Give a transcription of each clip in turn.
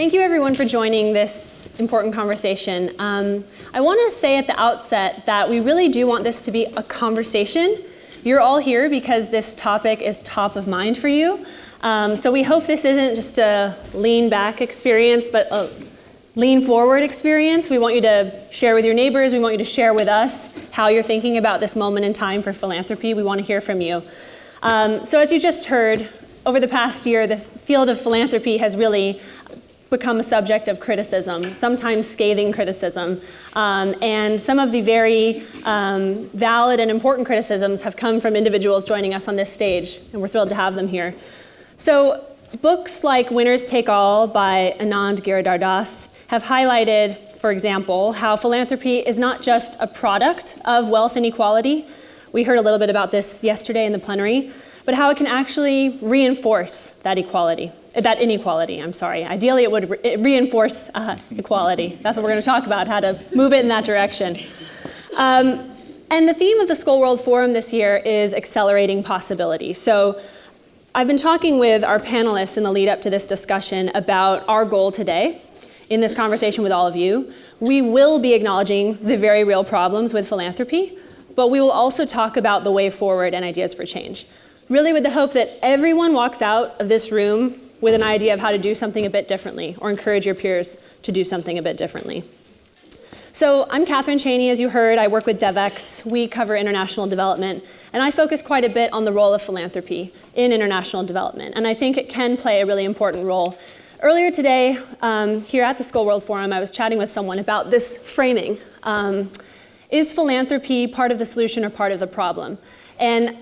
Thank you everyone for joining this important conversation. I want to say at the outset that we really do want this to be a conversation. You're all here because this topic is top of mind for you. So we hope this isn't just a lean back experience, but a lean forward experience. We want you to share with your neighbors. We want you to share with us how you're thinking about this moment in time for philanthropy. We want to hear from you. So as you just heard, over the past year, the field of philanthropy has really become a subject of criticism, sometimes scathing criticism. And some of the very valid and important criticisms have come from individuals joining us on this stage, and we're thrilled to have them here. So books like Winners Take All by Anand Giridharadas have highlighted, for example, how philanthropy is not just a product of wealth inequality. We heard a little bit about this yesterday in the plenary, but how it can actually reinforce that inequality. Ideally, it would reinforce equality. That's what we're going to talk about, how to move it in that direction. And the theme of the Skoll World Forum this year is accelerating possibility. So I've been talking with our panelists in the lead up to this discussion about our goal today in this conversation with all of you. We will be acknowledging the very real problems with philanthropy, but we will also talk about the way forward and ideas for change. Really with the hope that everyone walks out of this room with an idea of how to do something a bit differently or encourage your peers to do something a bit differently. So I'm Catherine Cheney, as you heard. I work with Devex. We cover international development, and I focus quite a bit on the role of philanthropy in international development, and I think it can play a really important role. Earlier today, here at the Skoll World Forum, I was chatting with someone about this framing. Is philanthropy part of the solution or part of the problem? And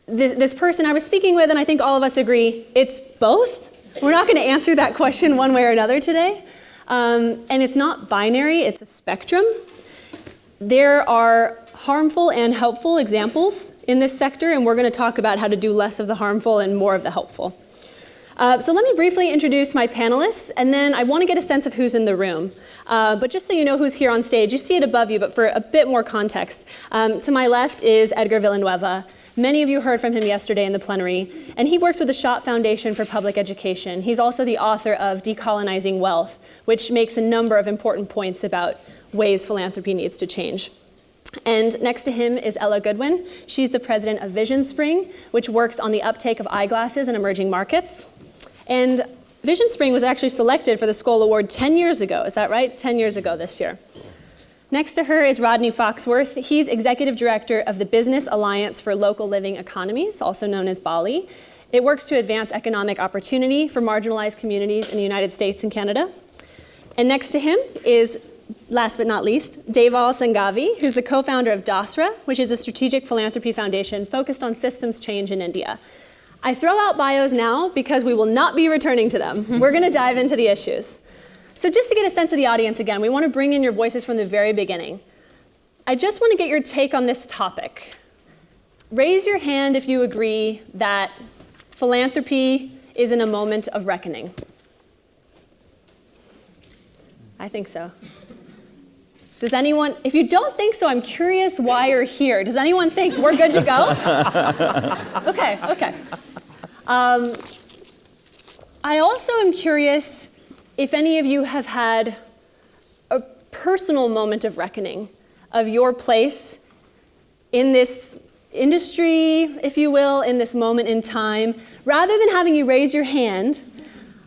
this person I was speaking with, and I think all of us agree, it's both. We're not going to answer that question one way or another today. And it's not binary, it's a spectrum. There are harmful and helpful examples in this sector, and we're going to talk about how to do less of the harmful and more of the helpful. So let me briefly introduce my panelists, and then I want to get a sense of who's in the room. But just so you know who's here on stage, you see it above you, but for a bit more context. To my left is Edgar Villanueva. Many of you heard from him yesterday in the plenary, and he works with the Schott Foundation for Public Education. He's also the author of Decolonizing Wealth, which makes a number of important points about ways philanthropy needs to change. And next to him is Gudwin. She's the president of VisionSpring, which works on the uptake of eyeglasses in emerging markets. And VisionSpring was actually selected for the Skoll Award 10 years ago. Is that right? 10 years ago this year. Next to her is Rodney Foxworth. He's executive director of the Business Alliance for Local Living Economies, also known as BALLE. It works to advance economic opportunity for marginalized communities in the United States and Canada. And next to him is, last but not least, Deval Sanghavi, who's the co-founder of Dasra, which is a strategic philanthropy foundation focused on systems change in India. I throw out bios now because we will not be returning to them. We're going to dive into the issues. So just to get a sense of the audience again, we want to bring in your voices from the very beginning. I just want to get your take on this topic. Raise your hand if you agree that philanthropy is in a moment of reckoning. I think so. Does anyone, if you don't think so, I'm curious why you're here. Does anyone think we're good to go? Okay. I also am curious if any of you have had a personal moment of reckoning of your place in this industry, if you will, in this moment in time. Rather than having you raise your hand,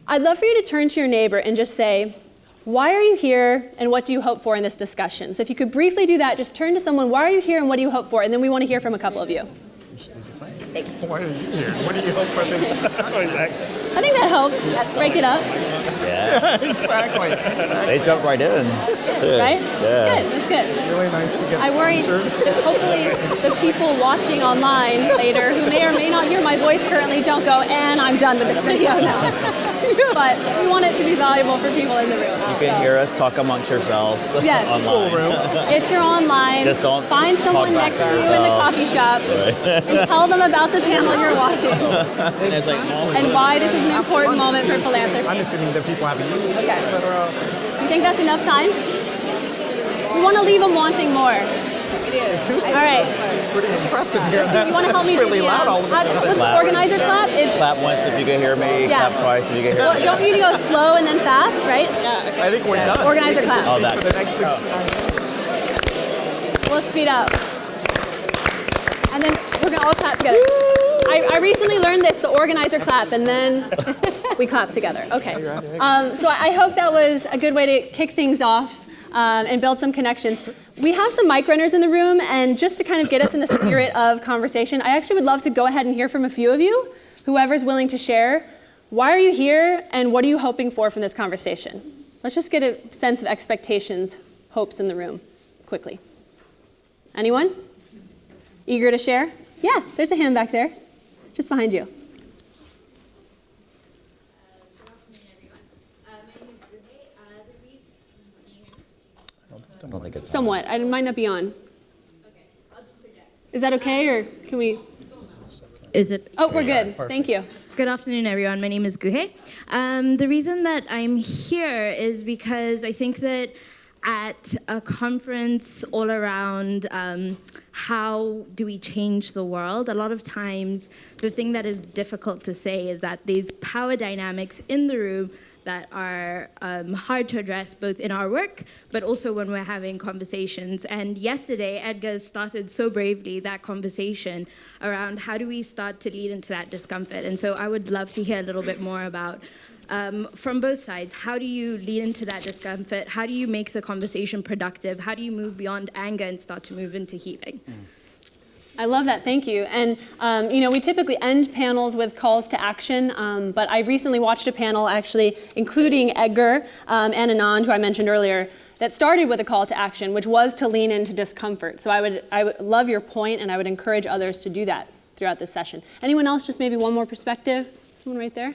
I'd love for you to turn to your neighbor and just say, why are you here and what do you hope for in this discussion? So if you could briefly do that, just turn to someone, why are you here and what do you hope for? And then we want to hear from a couple of you. Thanks. Why are you here? What do you hope for this discussion? I think that helps. Break it up. Yeah. Exactly. They jump right in. Too. Right? Yeah. That's good. It's really nice to get I worry that hopefully the people watching online later who may or may not hear my voice currently don't go, and I'm done with this video now. But we want it to be valuable for people in the room. You can hear us talk amongst yourselves. Yes. Online. Full room. If you're online, Just don't find someone talk next back to to you in the yourself. coffee shop and tell them about the panel you're watching and why this is an important moment for philanthropy. I'm assuming that people have eaten, Okay. etc. Do you think that's enough time? We want to leave them wanting more. Acoustics All right. are pretty impressive here. You want to help me It's really do the, loud all of a what's sudden. the Clap. organizer clap? It's, Clap once if you can hear me. Yeah. Clap twice if you can hear well, me. don't you need to go slow and then fast, right? I think we're done. Organizer We can clap. just Oh, speak for the next 69 minutes. We'll speed up. And then we're going to all clap together. I recently learned this, the organizer clap, and then we clap together. Okay. So I hope that was a good way to kick things off and build some connections. We have some mic runners in the room, and just to kind of get us in the spirit of conversation, I actually would love to go ahead and hear from a few of you, whoever's willing to share. Why are you here, and what are you hoping for from this conversation? Let's just get a sense of expectations, hopes in the room, quickly. Anyone? Eager to share? Yeah, there's a hand back there, just behind you. I don't think it's Somewhat. I might not be on. Is that okay, or can we? Is it? Oh, we're good. Thank you. Good afternoon, everyone. My name is Guhe. The reason that I'm here is because I think that at a conference all around how do we change the world, a lot of times the thing that is difficult to say is that there's power dynamics in the room that are hard to address both in our work, but also when we're having conversations. And yesterday, Edgar started so bravely that conversation around how do we start to lead into that discomfort. And so I would love to hear a little bit more about, from both sides, how do you lead into that discomfort? How do you make the conversation productive? How do you move beyond anger and start to move into healing? I love that, thank you. And we typically end panels with calls to action, but I recently watched a panel actually including Edgar and Anand, who I mentioned earlier, that started with a call to action, which was to lean into discomfort. So I would love your point, and I would encourage others to do that throughout this session. Anyone else, just maybe one more perspective? Someone right there?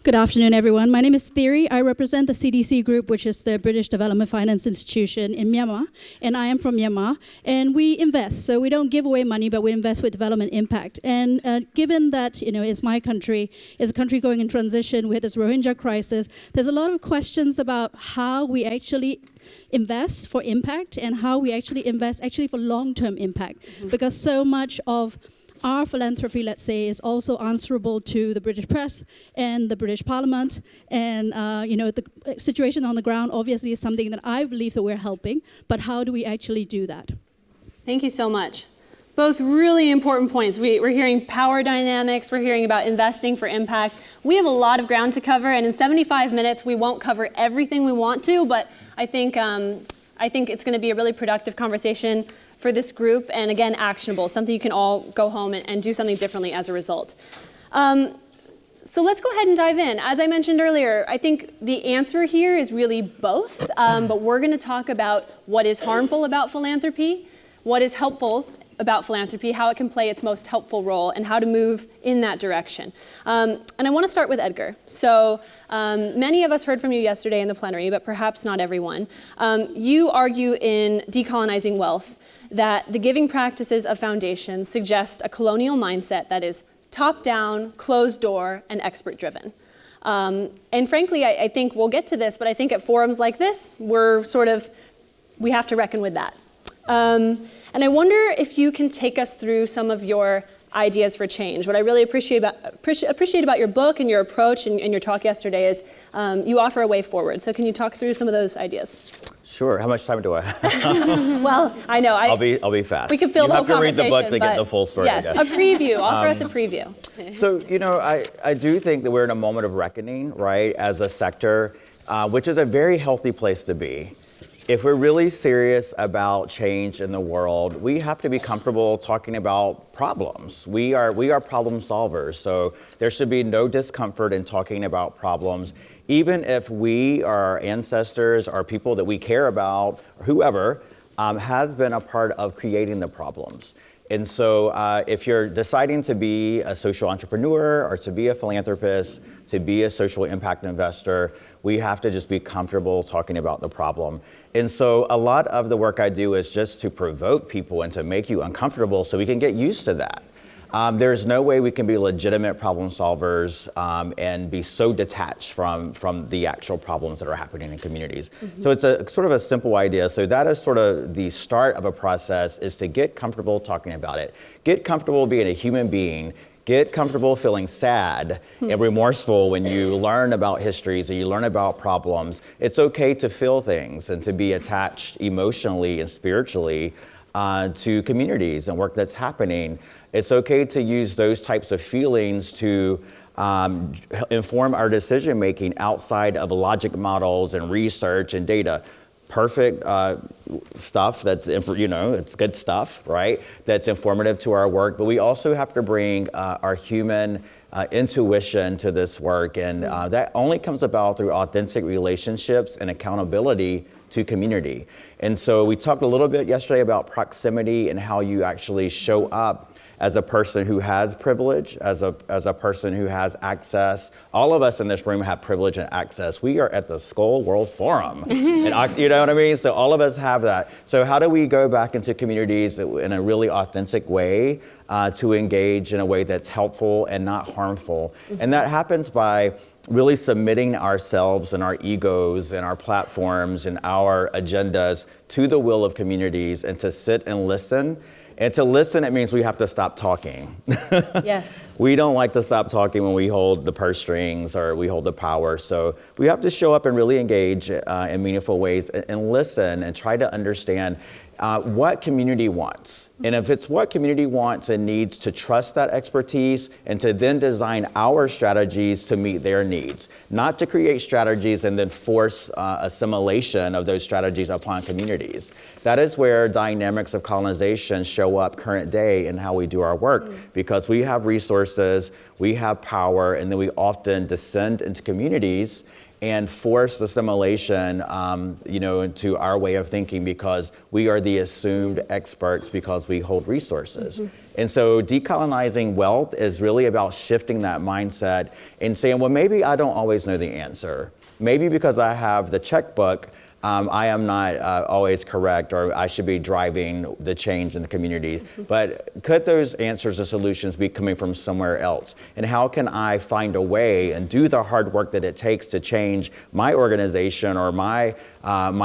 Good afternoon, everyone. My name is Thierry. I represent the CDC Group, which is the British Development Finance Institution in Myanmar, and I am from Myanmar. And we invest, so we don't give away money, but we invest with development impact. And given that, it's my country, it's a country going in transition with this Rohingya crisis, there's a lot of questions about how we actually invest for impact and how we actually invest for long-term impact, because so much of our philanthropy, let's say, is also answerable to the British press and the British Parliament, and the situation on the ground obviously is something that I believe that we're helping, but how do we actually do that? Thank you so much. Both really important points. We're hearing power dynamics, we're hearing about investing for impact. We have a lot of ground to cover, and in 75 minutes we won't cover everything we want to, but I think it's going to be a really productive conversation for this group, and again, actionable, something you can all go home and do something differently as a result. So let's go ahead and dive in. As I mentioned earlier, I think the answer here is really both, but we're going to talk about what is harmful about philanthropy, what is helpful about philanthropy, how it can play its most helpful role, and how to move in that direction. And I want to start with Edgar. So many of us heard from you yesterday in the plenary, but perhaps not everyone. You argue in Decolonizing Wealth that the giving practices of foundations suggest a colonial mindset that is top-down, closed-door, and expert-driven. And frankly, I think we'll get to this, but I think at forums like this, we have to reckon with that. And I wonder if you can take us through some of your ideas for change. What I really appreciate about your book and your approach and your talk yesterday is you offer a way forward. So can you talk through some of those ideas? Sure. How much time do I have? Well, I know. I'll be fast. We could fill the whole conversation. You have to read the book to get the full story. Yes, I guess. a preview. Offer us a preview. So, I do think that we're in a moment of reckoning, right, as a sector, which is a very healthy place to be. If we're really serious about change in the world, we have to be comfortable talking about problems. We are problem solvers, so there should be no discomfort in talking about problems, even if we, our ancestors, or people that we care about, or whoever, has been a part of creating the problems. And so if you're deciding to be a social entrepreneur or to be a philanthropist, to be a social impact investor, we have to just be comfortable talking about the problem. And so a lot of the work I do is just to provoke people and to make you uncomfortable so we can get used to that. There's no way we can be legitimate problem solvers and be so detached from the actual problems that are happening in communities. So it's a sort of a simple idea. So that is sort of the start of a process, is to get comfortable talking about it. Get comfortable being a human being. Get comfortable feeling sad and remorseful when you learn about histories or you learn about problems. It's okay to feel things and to be attached emotionally and spiritually to communities and work that's happening. It's okay to use those types of feelings to inform our decision making outside of logic models and research and data. Perfect stuff that's, it's good stuff, right? That's informative to our work, but we also have to bring our human intuition to this work, and that only comes about through authentic relationships and accountability to community. And so we talked a little bit yesterday about proximity and how you actually show up as a person who has privilege, as a person who has access. All of us in this room have privilege and access. We are at the Skoll World Forum. And, you know what I mean? So all of us have that. So how do we go back into communities in a really authentic way to engage in a way that's helpful and not harmful? And that happens by really submitting ourselves and our egos and our platforms and our agendas to the will of communities, and to sit and listen. And to listen, it means we have to stop talking. Yes. We don't like to stop talking when we hold the purse strings or we hold the power. So we have to show up and really engage in meaningful ways and listen and try to understand what community wants. And if it's what community wants and needs, to trust that expertise and to then design our strategies to meet their needs, not to create strategies and then force assimilation of those strategies upon communities. That is where dynamics of colonization show up current day in how we do our work, because we have resources, we have power, and then we often descend into communities and force assimilation, into our way of thinking, because we are the assumed experts because we hold resources. And so decolonizing wealth is really about shifting that mindset and saying, well, maybe I don't always know the answer. Maybe because I have the checkbook, I am not always correct, or I should be driving the change in the community. But could those answers or solutions be coming from somewhere else? And how can I find a way and do the hard work that it takes to change my organization or my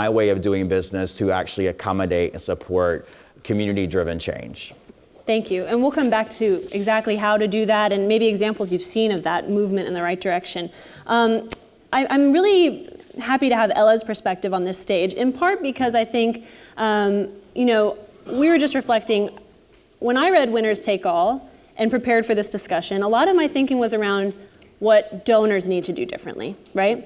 way of doing business to actually accommodate and support community-driven change? Thank you. And we'll come back to exactly how to do that and maybe examples you've seen of that movement in the right direction. I'm really happy to have Ella's perspective on this stage, in part because I think, we were just reflecting, when I read Winners Take All and prepared for this discussion, a lot of my thinking was around what donors need to do differently, right?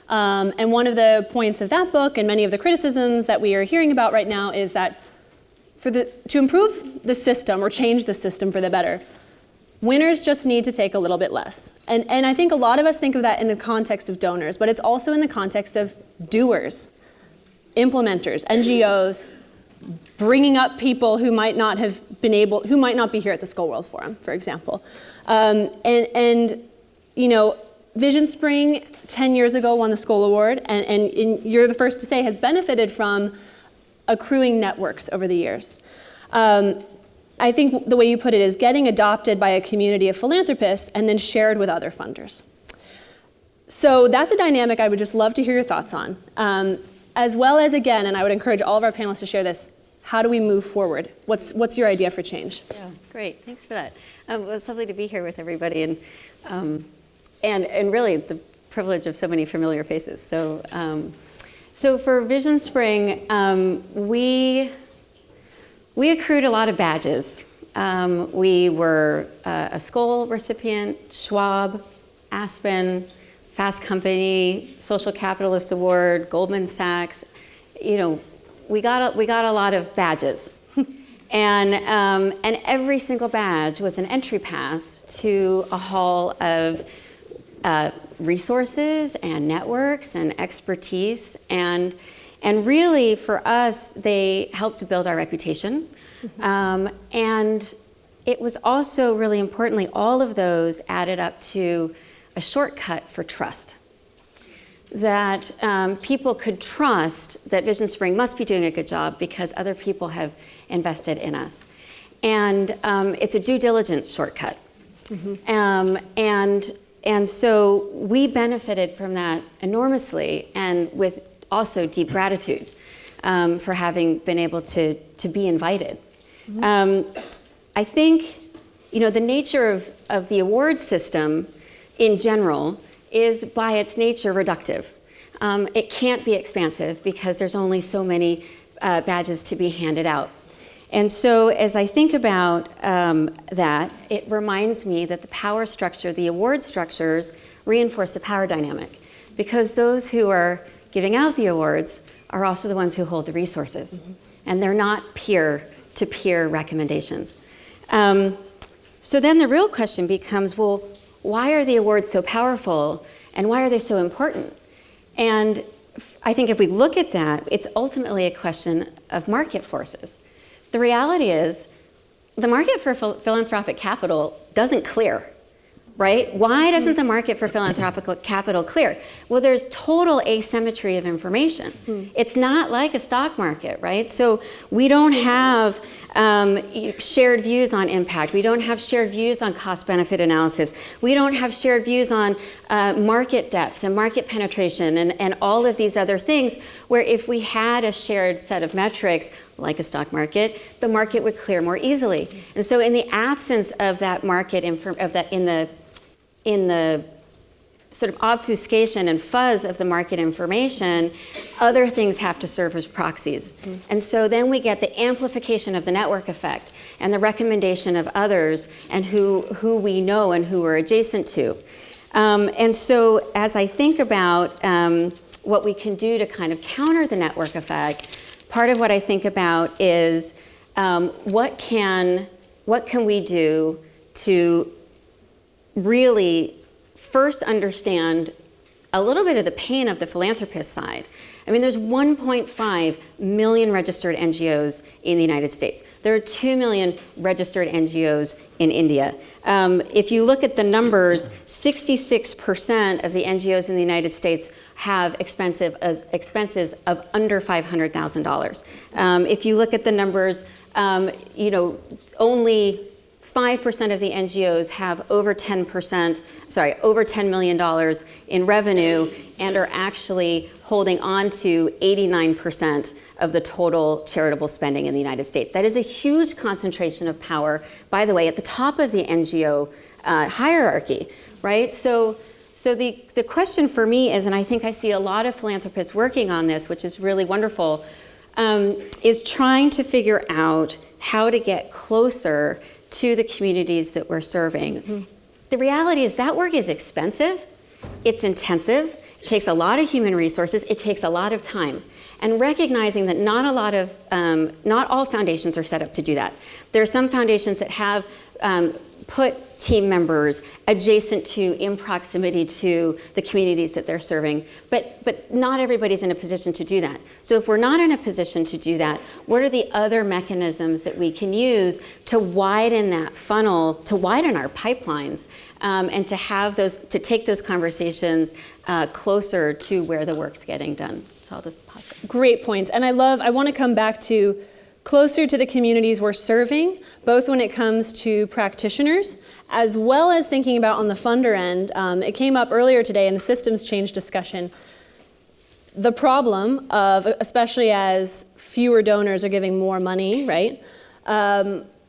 And one of the points of that book and many of the criticisms that we are hearing about right now is that to improve the system or change the system for the better, winners just need to take a little bit less. And I think a lot of us think of that in the context of donors, but it's also in the context of doers, implementers, NGOs, bringing up people who might not be here at the Skoll World Forum, for example. VisionSpring 10 years ago won the Skoll Award, and you're the first to say has benefited from accruing networks over the years. I think the way you put it is getting adopted by a community of philanthropists and then shared with other funders. So that's a dynamic I would just love to hear your thoughts on. As well as, again, and I would encourage all of our panelists to share this, how do we move forward? What's your idea for change? Yeah, great, thanks for that. It was lovely to be here with everybody, and really the privilege of so many familiar faces. So for VisionSpring, we accrued a lot of badges. We were a Skoll recipient, Schwab, Aspen, Fast Company, Social Capitalist Award, Goldman Sachs. We got a lot of badges, and every single badge was an entry pass to a hall of resources and networks and expertise, and really for us they helped to build our reputation. And it was also really importantly, all of those added up to a shortcut for trust. That people could trust that VisionSpring must be doing a good job because other people have invested in us. and it's a due diligence shortcut. And so we benefited from that enormously, and with also deep gratitude for having been able to be invited. I think, the nature of the award system in general is by its nature reductive. It can't be expansive because there's only so many badges to be handed out. And so as I think about that, it reminds me that the power structure, the award structures, reinforce the power dynamic, because those who are giving out the awards are also the ones who hold the resources. And they're not peer-to-peer recommendations. So then the real question becomes, well, why are the awards so powerful, and why are they so important? And I think if we look at that, it's ultimately a question of market forces. The reality is, the market for philanthropic capital doesn't clear, right? Why doesn't the market for philanthropic capital clear? Well, there's total asymmetry of information. It's not like a stock market, right? So we don't have shared views on impact. We don't have shared views on cost-benefit analysis. We don't have shared views on market depth and market penetration and all of these other things, where if we had a shared set of metrics, like a stock market, the market would clear more easily. And so in the absence of that market, in the sort of obfuscation and fuzz of the market information, other things have to serve as proxies. And so then we get the amplification of the network effect and the recommendation of others and who we know and who we're adjacent to. And so as I think about what we can do to kind of counter the network effect, part of what I think about is what can we do to really first understand a little bit of the pain of the philanthropist side. I mean, there's 1.5 million registered NGOs in the United States. There are 2 million registered NGOs in India. If you look at the numbers, 66% of the NGOs in the United States have expenses of under $500,000. If you look at the numbers, only 5% of the NGOs have over $10 million in revenue and are actually holding on to 89% of the total charitable spending in the United States. That is a huge concentration of power, by the way, at the top of the NGO hierarchy, right? So the question for me is, and I think I see a lot of philanthropists working on this, which is really wonderful, is trying to figure out how to get closer to the communities that we're serving. The reality is that work is expensive, it's intensive, it takes a lot of human resources, it takes a lot of time. And recognizing that not all foundations are set up to do that. There are some foundations that have put team members adjacent to, in proximity to the communities that they're serving, but not everybody's in a position to do that. So if we're not in a position to do that, what are the other mechanisms that we can use to widen that funnel, to widen our pipelines, and to take those conversations closer to where the work's getting done? So I'll just pause there. Great points. And I want to come back to closer to the communities we're serving, both when it comes to practitioners, as well as thinking about on the funder end. It came up earlier today in the systems change discussion. The problem of, especially as fewer donors are giving more money, right?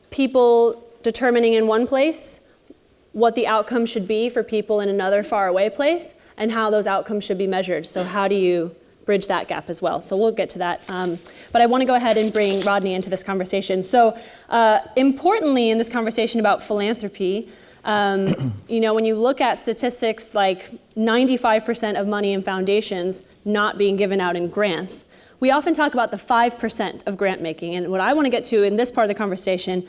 People determining in one place what the outcome should be for people in another faraway place, and how those outcomes should be measured. So how do you bridge that gap as well? So we'll get to that. But I want to go ahead and bring Rodney into this conversation. So importantly in this conversation about philanthropy, when you look at statistics like 95% of money in foundations not being given out in grants, we often talk about the 5% of grant making. And what I want to get to in this part of the conversation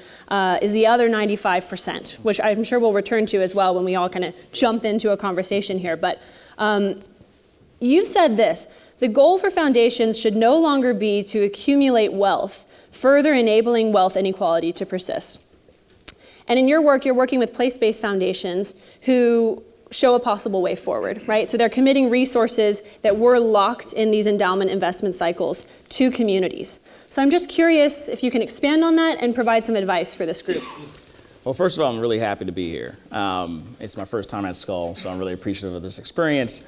is the other 95%, which I'm sure we'll return to as well when we all kind of jump into a conversation here. But you've said this: the goal for foundations should no longer be to accumulate wealth, further enabling wealth inequality to persist. And in your work, you're working with place-based foundations who show a possible way forward, right? So they're committing resources that were locked in these endowment investment cycles to communities. So I'm just curious if you can expand on that and provide some advice for this group. Well, first of all, I'm really happy to be here. It's my first time at Skoll, so I'm really appreciative of this experience.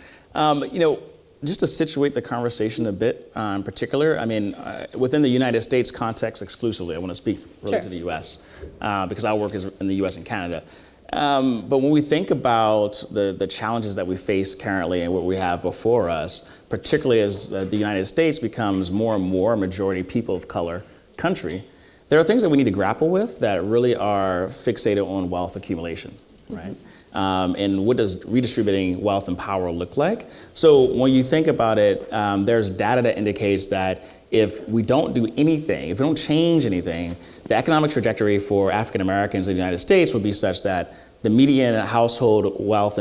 Just to situate the conversation a bit in particular, I mean, within the United States context exclusively, I want to speak really to the US because I work in the US and Canada. But when we think about the challenges that we face currently and what we have before us, particularly as the United States becomes more and more a majority people of color country, there are things that we need to grapple with that really are fixated on wealth accumulation, right? And what does redistributing wealth and power look like? So when you think about it, there's data that indicates that if we don't do anything, if we don't change anything, the economic trajectory for African Americans in the United States would be such that the median household wealth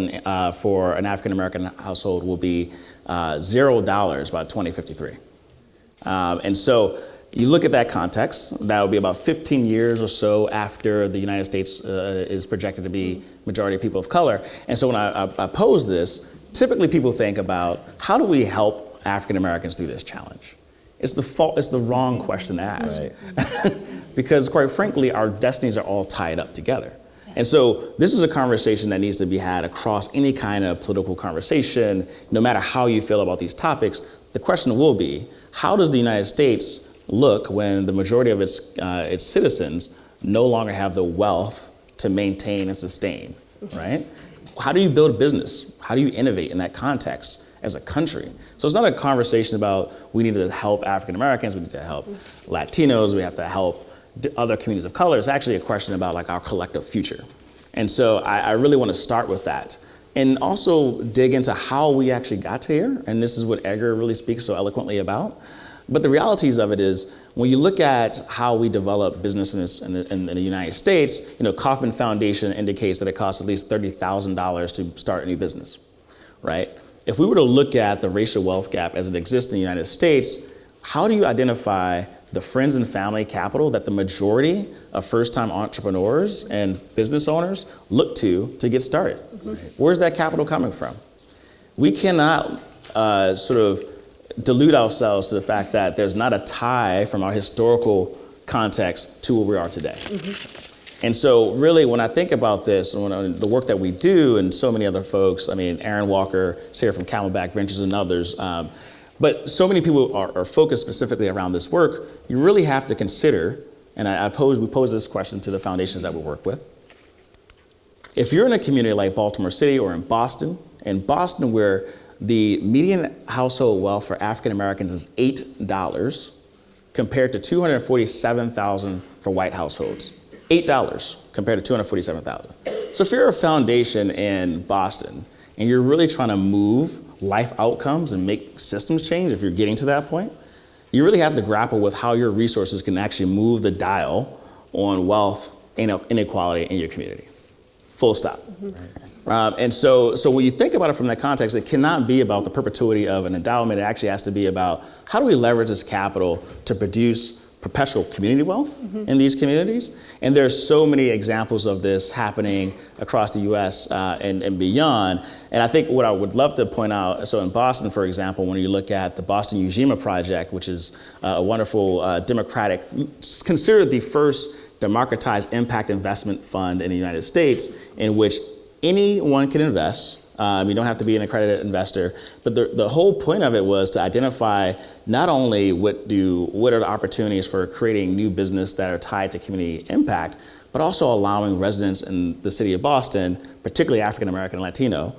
for an African American household will be $0 by 2053. And so you look at that context, that will be about 15 years or so after the United States is projected to be majority people of color. And so when I pose this, typically people think about how do we help African Americans through this challenge? It's the wrong question to ask. Right. Because quite frankly, our destinies are all tied up together. And so this is a conversation that needs to be had across any kind of political conversation, no matter how you feel about these topics. The question will be, how does the United States look when the majority of its citizens no longer have the wealth to maintain and sustain, right? How do you build a business? How do you innovate in that context as a country? So it's not a conversation about we need to help African Americans, we need to help Latinos, we have to help other communities of color. It's actually a question about like our collective future. And so I really want to start with that and also dig into how we actually got to here. And this is what Edgar really speaks so eloquently about. But the realities of it is, when you look at how we develop businesses in the United States, Kauffman Foundation indicates that it costs at least $30,000 to start a new business, right? If we were to look at the racial wealth gap as it exists in the United States, how do you identify the friends and family capital that the majority of first-time entrepreneurs and business owners look to get started? Mm-hmm. Where's that capital coming from? We cannot sort of delude ourselves to the fact that there's not a tie from our historical context to where we are today. Mm-hmm. And so really when I think about this, and the work that we do and so many other folks, I mean, Aaron Walker is here from Camelback Ventures and others, but so many people are focused specifically around this work, you really have to consider, and we pose this question to the foundations that we work with. If you're in a community like Baltimore City or in Boston where the median household wealth for African Americans is $8 compared to $247,000 for white households. $8 compared to $247,000. So if you're a foundation in Boston and you're really trying to move life outcomes and make systems change, if you're getting to that point, you really have to grapple with how your resources can actually move the dial on wealth and inequality in your community. Full stop. Mm-hmm. And so when you think about it from that context, it cannot be about the perpetuity of an endowment. It actually has to be about how do we leverage this capital to produce perpetual community wealth in these communities. And there's so many examples of this happening across the US and beyond. And I think what I would love to point out, so in Boston, for example, when you look at the Boston Ujima Project, which is a wonderful democratic, considered the first democratized impact investment fund in the United States, in which anyone can invest. You don't have to be an accredited investor, but the whole point of it was to identify not only what are the opportunities for creating new business that are tied to community impact, but also allowing residents in the city of Boston, particularly African American and Latino,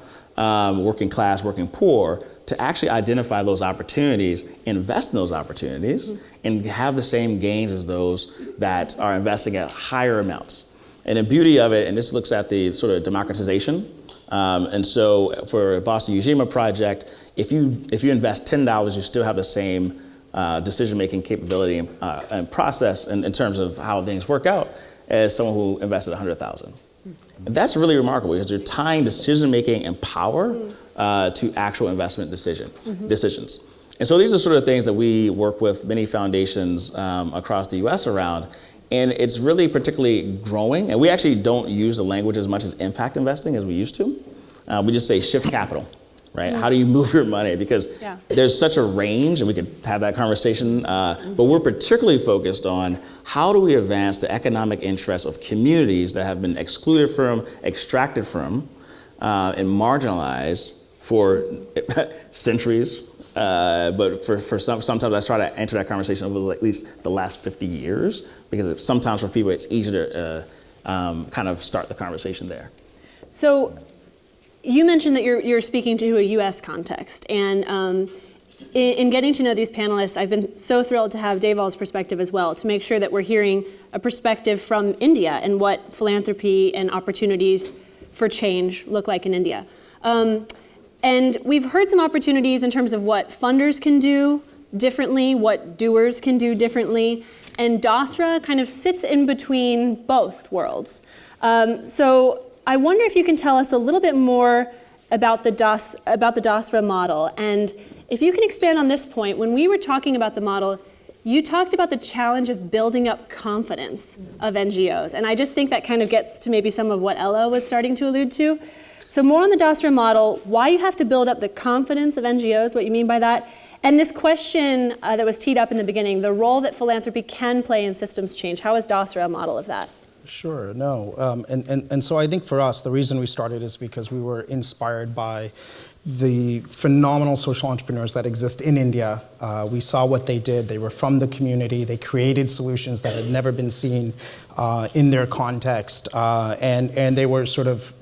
working class, working poor, to actually identify those opportunities, invest in those opportunities, and have the same gains as those that are investing at higher amounts. And the beauty of it, and this looks at the sort of democratization. And so for Boston Ujima Project, if you invest $10, you still have the same decision-making capability and process in terms of how things work out as someone who invested $100,000. And that's really remarkable because you're tying decision-making and power to actual investment decisions. And so these are sort of things that we work with many foundations across the US around. And it's really particularly growing. And we actually don't use the language as much as impact investing as we used to. we just say shift capital, right? How do you move your money? Because there's such a range, and we could have that conversation, but we're particularly focused on how do we advance the economic interests of communities that have been excluded from, extracted from, and marginalized for centuries. But for sometimes I try to enter that conversation over at least the last 50 years, because sometimes for people it's easier to kind of start the conversation there. So you mentioned that you're speaking to a U.S. context, and in getting to know these panelists, I've been so thrilled to have Deval's perspective as well, to make sure that we're hearing a perspective from India and what philanthropy and opportunities for change look like in India. And we've heard some opportunities in terms of what funders can do differently, what doers can do differently, and Dasra kind of sits in between both worlds. So I wonder if you can tell us a little bit more about the Dasra model, and if you can expand on this point. When we were talking about the model, you talked about the challenge of building up confidence of NGOs, and I just think that kind of gets to maybe some of what Ella was starting to allude to. So more on the Dasra model, why you have to build up the confidence of NGOs, what you mean by that, and this question that was teed up in the beginning, the role that philanthropy can play in systems change. How is Dasra a model of that? Sure, no. And so I think for us, the reason we started is because we were inspired by the phenomenal social entrepreneurs that exist in India. We saw what they did. They were from the community. They created solutions that had never been seen in their context. And they were sort of,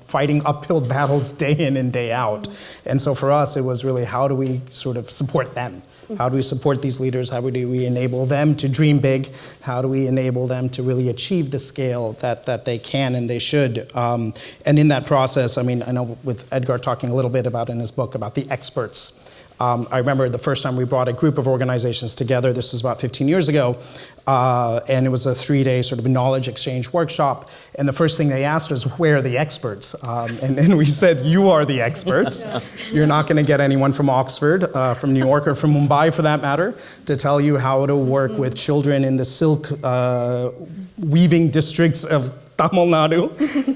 fighting uphill battles day in and day out. And so for us, it was really, how do we sort of support them? How do we support these leaders? How do we enable them to dream big? How do we enable them to really achieve the scale that they can and they should? And in that process, I know with Edgar talking a little bit about in his book about the experts. I remember the first time we brought a group of organizations together, this was about 15 years ago, and it was a 3-day sort of knowledge exchange workshop. And the first thing they asked us, where are the experts? And we said, you are the experts. You're not going to get anyone from Oxford, from New York, or from Mumbai for that matter, to tell you how to work with children in the silk weaving districts of Tamil Nadu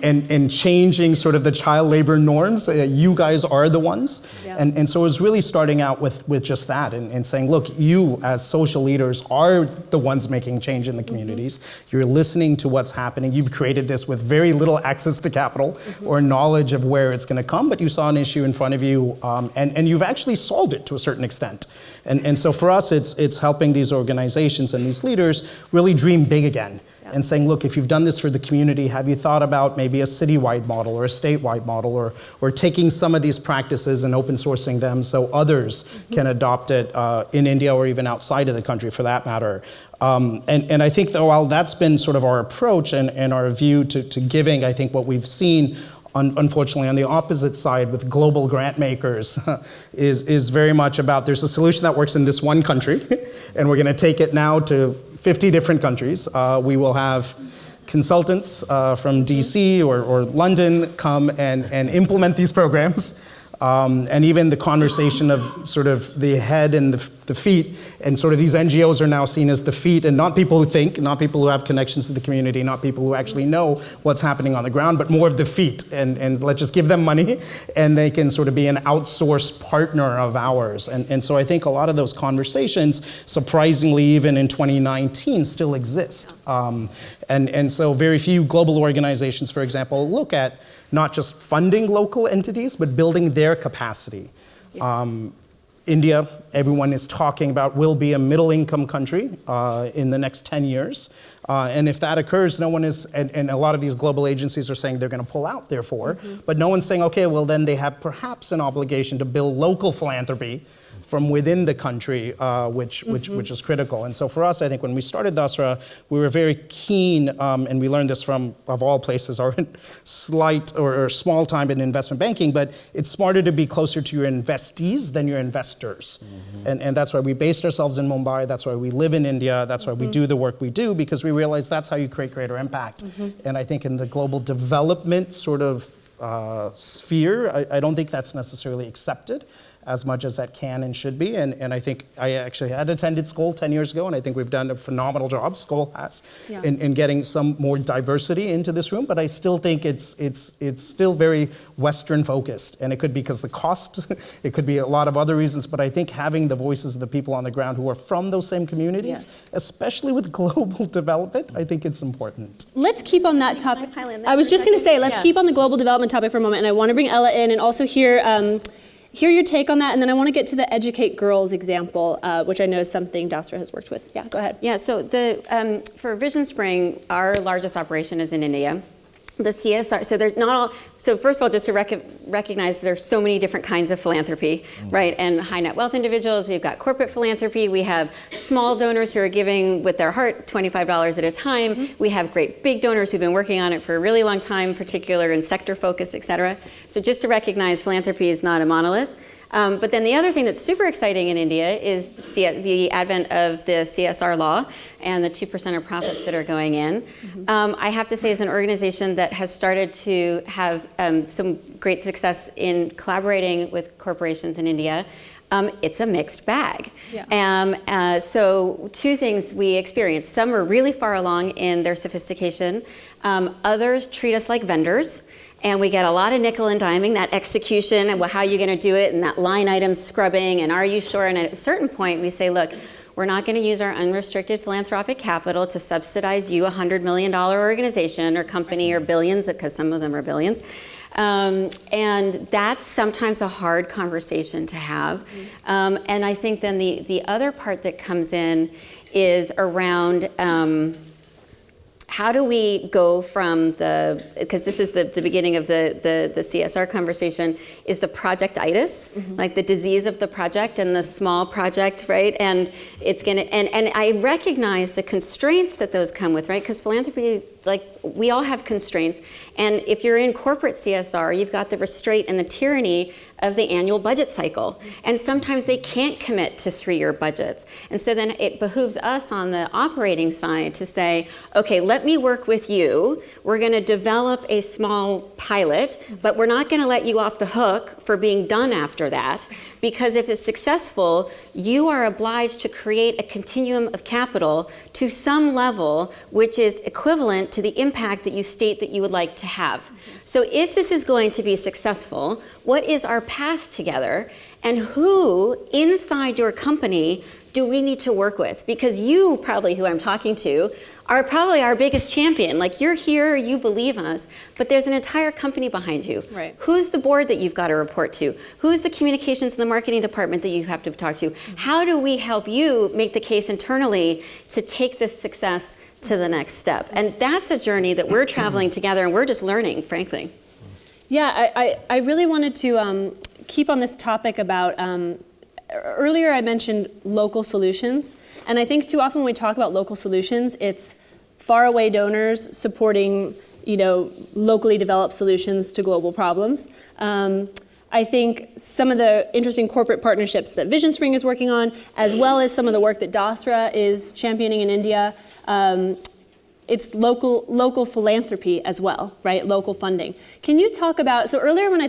and changing sort of the child labor norms. You guys are the ones. Yeah. And so it was really starting out with just that and saying, look, you as social leaders are the ones making change in the communities. You're listening to what's happening. You've created this with very little access to capital or knowledge of where it's going to come, but you saw an issue in front of you and you've actually solved it to a certain extent. And so for us, it's helping these organizations and these leaders really dream big again. And saying, look, if you've done this for the community, have you thought about maybe a citywide model or a statewide model or taking some of these practices and open sourcing them so others can adopt it in India or even outside of the country for that matter. And I think that while that's been sort of our approach and our view to giving, I think what we've seen unfortunately on the opposite side with global grant makers is very much about there's a solution that works in this one country and we're going to take it now to 50 different countries. We will have consultants from DC or London come and implement these programs. And even the conversation of sort of the head and the feet, and sort of these NGOs are now seen as the feet, and not people who think, not people who have connections to the community, not people who actually know what's happening on the ground, but more of the feet. And let's just give them money, and they can sort of be an outsourced partner of ours. And so I think a lot of those conversations, surprisingly, even in 2019, still exist. And so very few global organizations, for example, look at not just funding local entities, but building their capacity. India, everyone is talking about, will be a middle-income country in the next 10 years. And if that occurs, no one is, and a lot of these global agencies are saying they're going to pull out, therefore, but no one's saying, okay, well, then they have perhaps an obligation to build local philanthropy from within the country, which is critical. And so for us, I think when we started Dasra, we were very keen, and we learned this from, of all places, our slight or small time in investment banking, but it's smarter to be closer to your investees than your investors. And that's why we based ourselves in Mumbai, that's why we live in India, that's why we do the work we do, because we realize that's how you create greater impact. And I think in the global development sort of sphere, I don't think that's necessarily accepted as much as that can and should be. And I think I actually had attended Skoll 10 years ago, and I think we've done a phenomenal job, Skoll has, in getting some more diversity into this room. But I still think it's still very Western focused. And it could be because the cost, it could be a lot of other reasons. But I think having the voices of the people on the ground who are from those same communities, especially with global development, I think it's important. Let's keep on that topic. I was just going to say, let's keep on the global development topic for a moment, and I want to bring Ella in and also hear your take on that, and then I want to get to the Educate Girls example, which I know is something Dasra has worked with. Yeah, go ahead. Yeah, so for VisionSpring, our largest operation is in India. The CSR, so there's not all, so first of all, just to recognize there's so many different kinds of philanthropy, right? And high net wealth individuals, we've got corporate philanthropy, we have small donors who are giving with their heart $25 at a time. We have great big donors who've been working on it for a really long time, particular in sector focus, et cetera. So just to recognize philanthropy is not a monolith. But then the other thing that's super exciting in India is the advent of the CSR law and the 2% of profits that are going in. I have to say, as an organization that has started to have some great success in collaborating with corporations in India, it's a mixed bag. So two things we experience. Some are really far along in their sophistication. Others treat us like vendors. And we get a lot of nickel and diming, that execution and how you're going to do it, and that line item scrubbing, and are you sure? And at a certain point, we say, look, we're not going to use our unrestricted philanthropic capital to subsidize you a $100 million organization or company or billions, because some of them are billions. And that's sometimes a hard conversation to have. And I think then the other part that comes in is around how do we go from because this is the beginning of the CSR conversation, is the projectitis, like the disease of the project and the small project, right? And it's gonna, and I recognize the constraints that those come with, right? Because philanthropy, like, we all have constraints. And if you're in corporate CSR, you've got the restraint and the tyranny of the annual budget cycle. And sometimes they can't commit to 3-year budgets. And so then it behooves us on the operating side to say, okay, let me work with you. We're going to develop a small pilot, but we're not going to let you off the hook for being done after that. Because if it's successful, you are obliged to create a continuum of capital to some level which is equivalent to the impact that you state that you would like to have. So if this is going to be successful, what is our path together, and who inside your company do we need to work with? Because you probably, who I'm talking to, are probably our biggest champion. Like, you're here, you believe us, but there's an entire company behind you. Right. Who's the board that you've got to report to? Who's the communications and the marketing department that you have to talk to? How do we help you make the case internally to take this success to the next step? And that's a journey that we're traveling together, and we're just learning, frankly. Yeah, I really wanted to keep on this topic about, earlier I mentioned local solutions, and I think too often when we talk about local solutions, it's faraway donors supporting, locally developed solutions to global problems. I think some of the interesting corporate partnerships that VisionSpring is working on, as well as some of the work that Dasra is championing in India, it's local philanthropy as well, right? Local funding. Can you talk about, so earlier when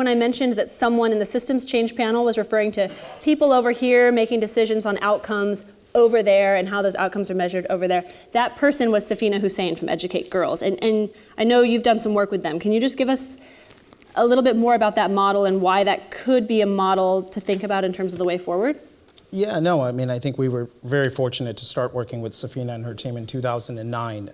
I mentioned that someone in the systems change panel was referring to people over here making decisions on outcomes over there and how those outcomes are measured over there, that person was Safina Hussain from Educate Girls. And I know you've done some work with them. Can you just give us a little bit more about that model and why that could be a model to think about in terms of the way forward? Yeah, no, I mean, I think we were very fortunate to start working with Safina and her team in 2009.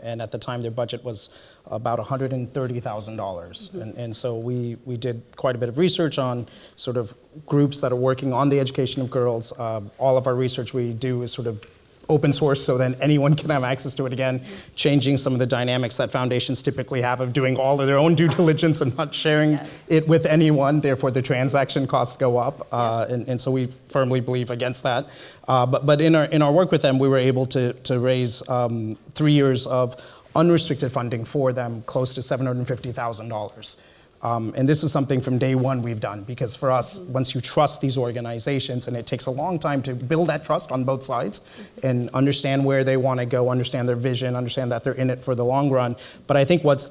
And at the time, their budget was about $130,000. And so we did quite a bit of research on sort of groups that are working on the education of girls. All of our research we do is sort of open source, so then anyone can have access to it. Again, changing some of the dynamics that foundations typically have of doing all of their own due diligence and not sharing it with anyone. Therefore, the transaction costs go up, and so we firmly believe against that. But in our work with them, we were able to raise 3 years of unrestricted funding for them, close to $750,000. And this is something from day one we've done, because for us, once you trust these organizations, and it takes a long time to build that trust on both sides and understand where they want to go, understand their vision, understand that they're in it for the long run. But I think once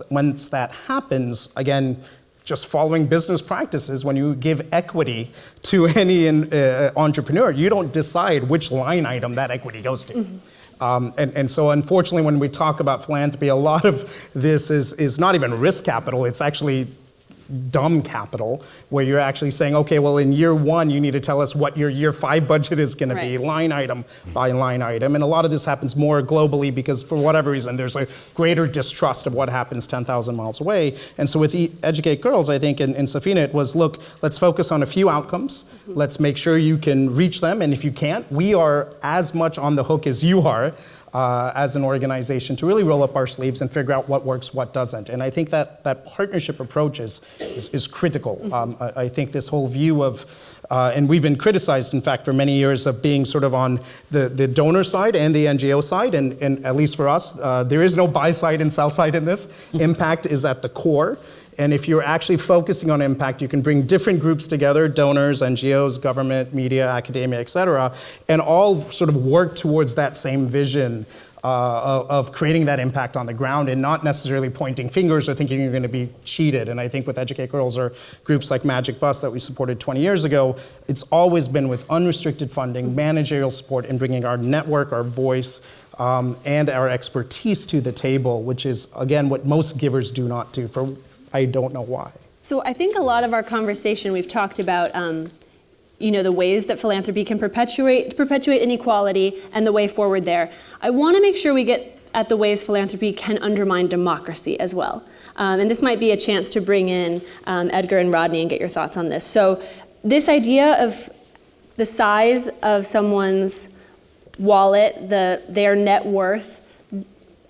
that happens, again, just following business practices. When you give equity to any entrepreneur, you don't decide which line item that equity goes to. And so unfortunately, when we talk about philanthropy, a lot of this is not even risk capital, it's actually dumb capital, where you're actually saying, okay, well, in year 1, you need to tell us what your year 5 budget is going to be, line item by line item. And a lot of this happens more globally because for whatever reason, there's a greater distrust of what happens 10,000 miles away. And so with Educate Girls, I think in Safina, it was, look, let's focus on a few outcomes. Let's make sure you can reach them. And if you can't, we are as much on the hook as you are as an organization to really roll up our sleeves and figure out what works, what doesn't. And I think that partnership approach is critical. I think this whole view of, and we've been criticized, in fact, for many years of being sort of on the donor side and the NGO side, and at least for us, there is no buy side and sell side in this. Impact is at the core. And if you're actually focusing on impact, you can bring different groups together, donors, NGOs, government, media, academia, et cetera, and all sort of work towards that same vision of creating that impact on the ground and not necessarily pointing fingers or thinking you're going to be cheated. And I think with Educate Girls or groups like Magic Bus that we supported 20 years ago, it's always been with unrestricted funding, managerial support, and bringing our network, our voice, and our expertise to the table, which is, again, what most givers do not do. I don't know why. So I think a lot of our conversation, we've talked about the ways that philanthropy can perpetuate inequality and the way forward there. I want to make sure we get at the ways philanthropy can undermine democracy as well. And this might be a chance to bring in Edgar and Rodney and get your thoughts on this. So this idea of the size of someone's wallet, their net worth,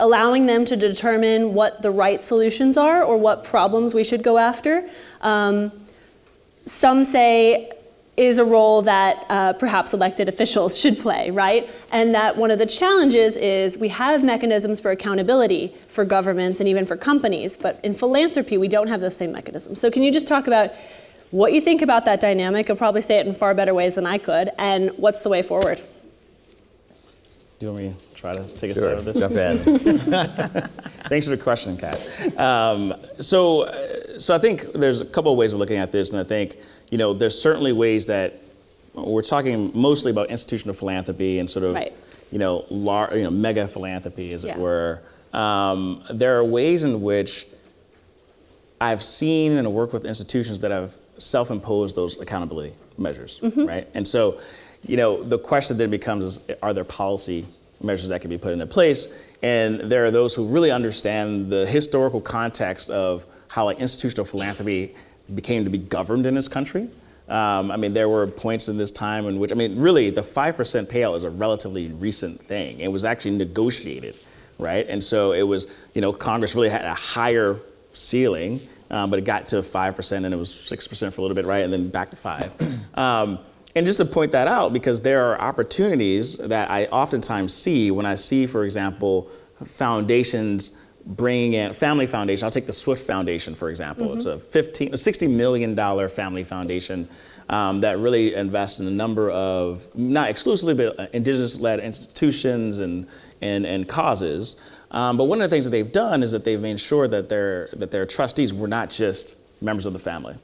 allowing them to determine what the right solutions are or what problems we should go after. Some say is a role that perhaps elected officials should play, right? And that one of the challenges is we have mechanisms for accountability for governments and even for companies, but in philanthropy, we don't have those same mechanisms. So can you just talk about what you think about that dynamic? You'll probably say it in far better ways than I could, and what's the way forward? Do you want me to try to take a stab at this? Jump in. Thanks for the question, Kat. So I think there's a couple of ways of looking at this, and I think there's certainly ways that we're talking mostly about institutional philanthropy and sort of mega philanthropy, as it were. There are ways in which I've seen and worked with institutions that have self-imposed those accountability measures, right? And so, the question then becomes, are there policy measures that can be put into place? And there are those who really understand the historical context of how institutional philanthropy became to be governed in this country. There were points in this time in which, really the 5% payout is a relatively recent thing. It was actually negotiated, right? And so it was, Congress really had a higher ceiling, but it got to 5% and it was 6% for a little bit, right? And then back to 5%. And just to point that out, because there are opportunities that I oftentimes see when I see, for example, foundations bringing in, family foundation, I'll take the Swift Foundation, for example. It's a $60 million family foundation that really invests in a number of, not exclusively, but indigenous-led institutions and causes. But one of the things that they've done is that they've made sure that their trustees were not just members of the family.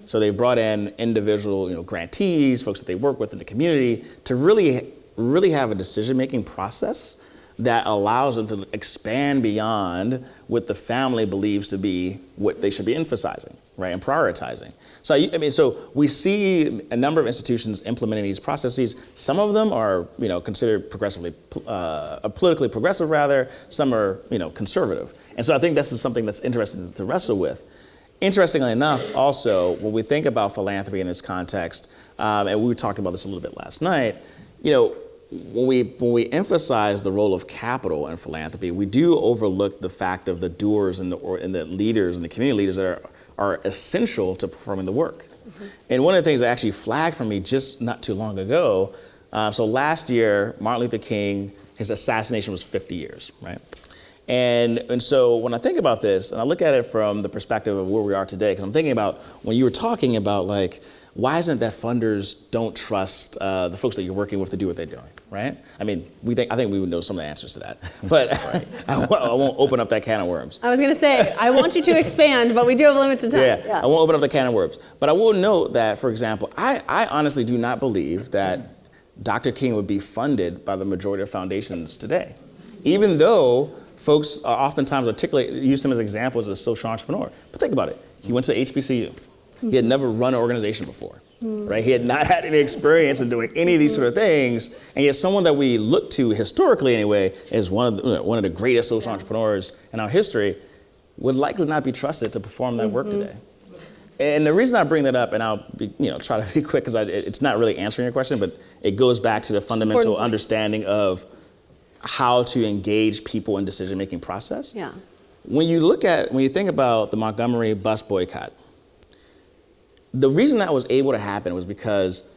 So they brought in individual, grantees, folks that they work with in the community, to really have a decision-making process that allows them to expand beyond what the family believes to be what they should be emphasizing, right, and prioritizing. So so we see a number of institutions implementing these processes. Some of them are, considered politically progressive rather. Some are, conservative. And so I think this is something that's interesting to wrestle with. Interestingly enough, also, when we think about philanthropy in this context, and we were talking about this a little bit last night, when we emphasize the role of capital in philanthropy, we do overlook the fact of the doers and the leaders and the community leaders that are essential to performing the work. And one of the things that actually flagged for me just not too long ago, so last year, Martin Luther King, his assassination was 50 years, right? And so when I think about this, and I look at it from the perspective of where we are today, because I'm thinking about when you were talking about like, why isn't it that funders don't trust the folks that you're working with to do what they're doing, right? I mean, I think we would know some of the answers to that, but I won't open up that can of worms. I was going to say, I want you to expand, but we do have limited time. Yeah, I won't open up the can of worms. But I will note that, for example, I honestly do not believe that Dr. King would be funded by the majority of foundations today, even though folks oftentimes use him as examples as a social entrepreneur. But think about it. He went to HBCU. He had never run an organization before, right? He had not had any experience in doing any of these sort of things, and yet someone that we look to historically anyway as one of the greatest social entrepreneurs in our history would likely not be trusted to perform that work today. And the reason I bring that up, and I'll try to be quick because it's not really answering your question, but it goes back to the fundamental understanding of how to engage people in decision-making process. Yeah. When you think about the Montgomery bus boycott, the reason that was able to happen was because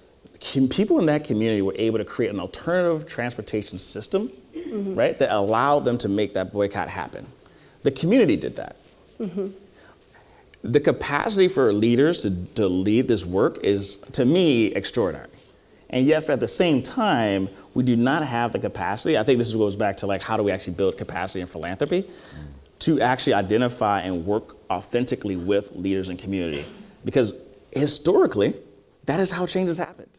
people in that community were able to create an alternative transportation system, right, that allowed them to make that boycott happen. The community did that. The capacity for leaders to lead this work is, to me, extraordinary. And yet, at the same time, we do not have the capacity. I think this goes back to like, how do we actually build capacity in philanthropy to actually identify and work authentically with leaders and community? Because historically, that is how change has happened.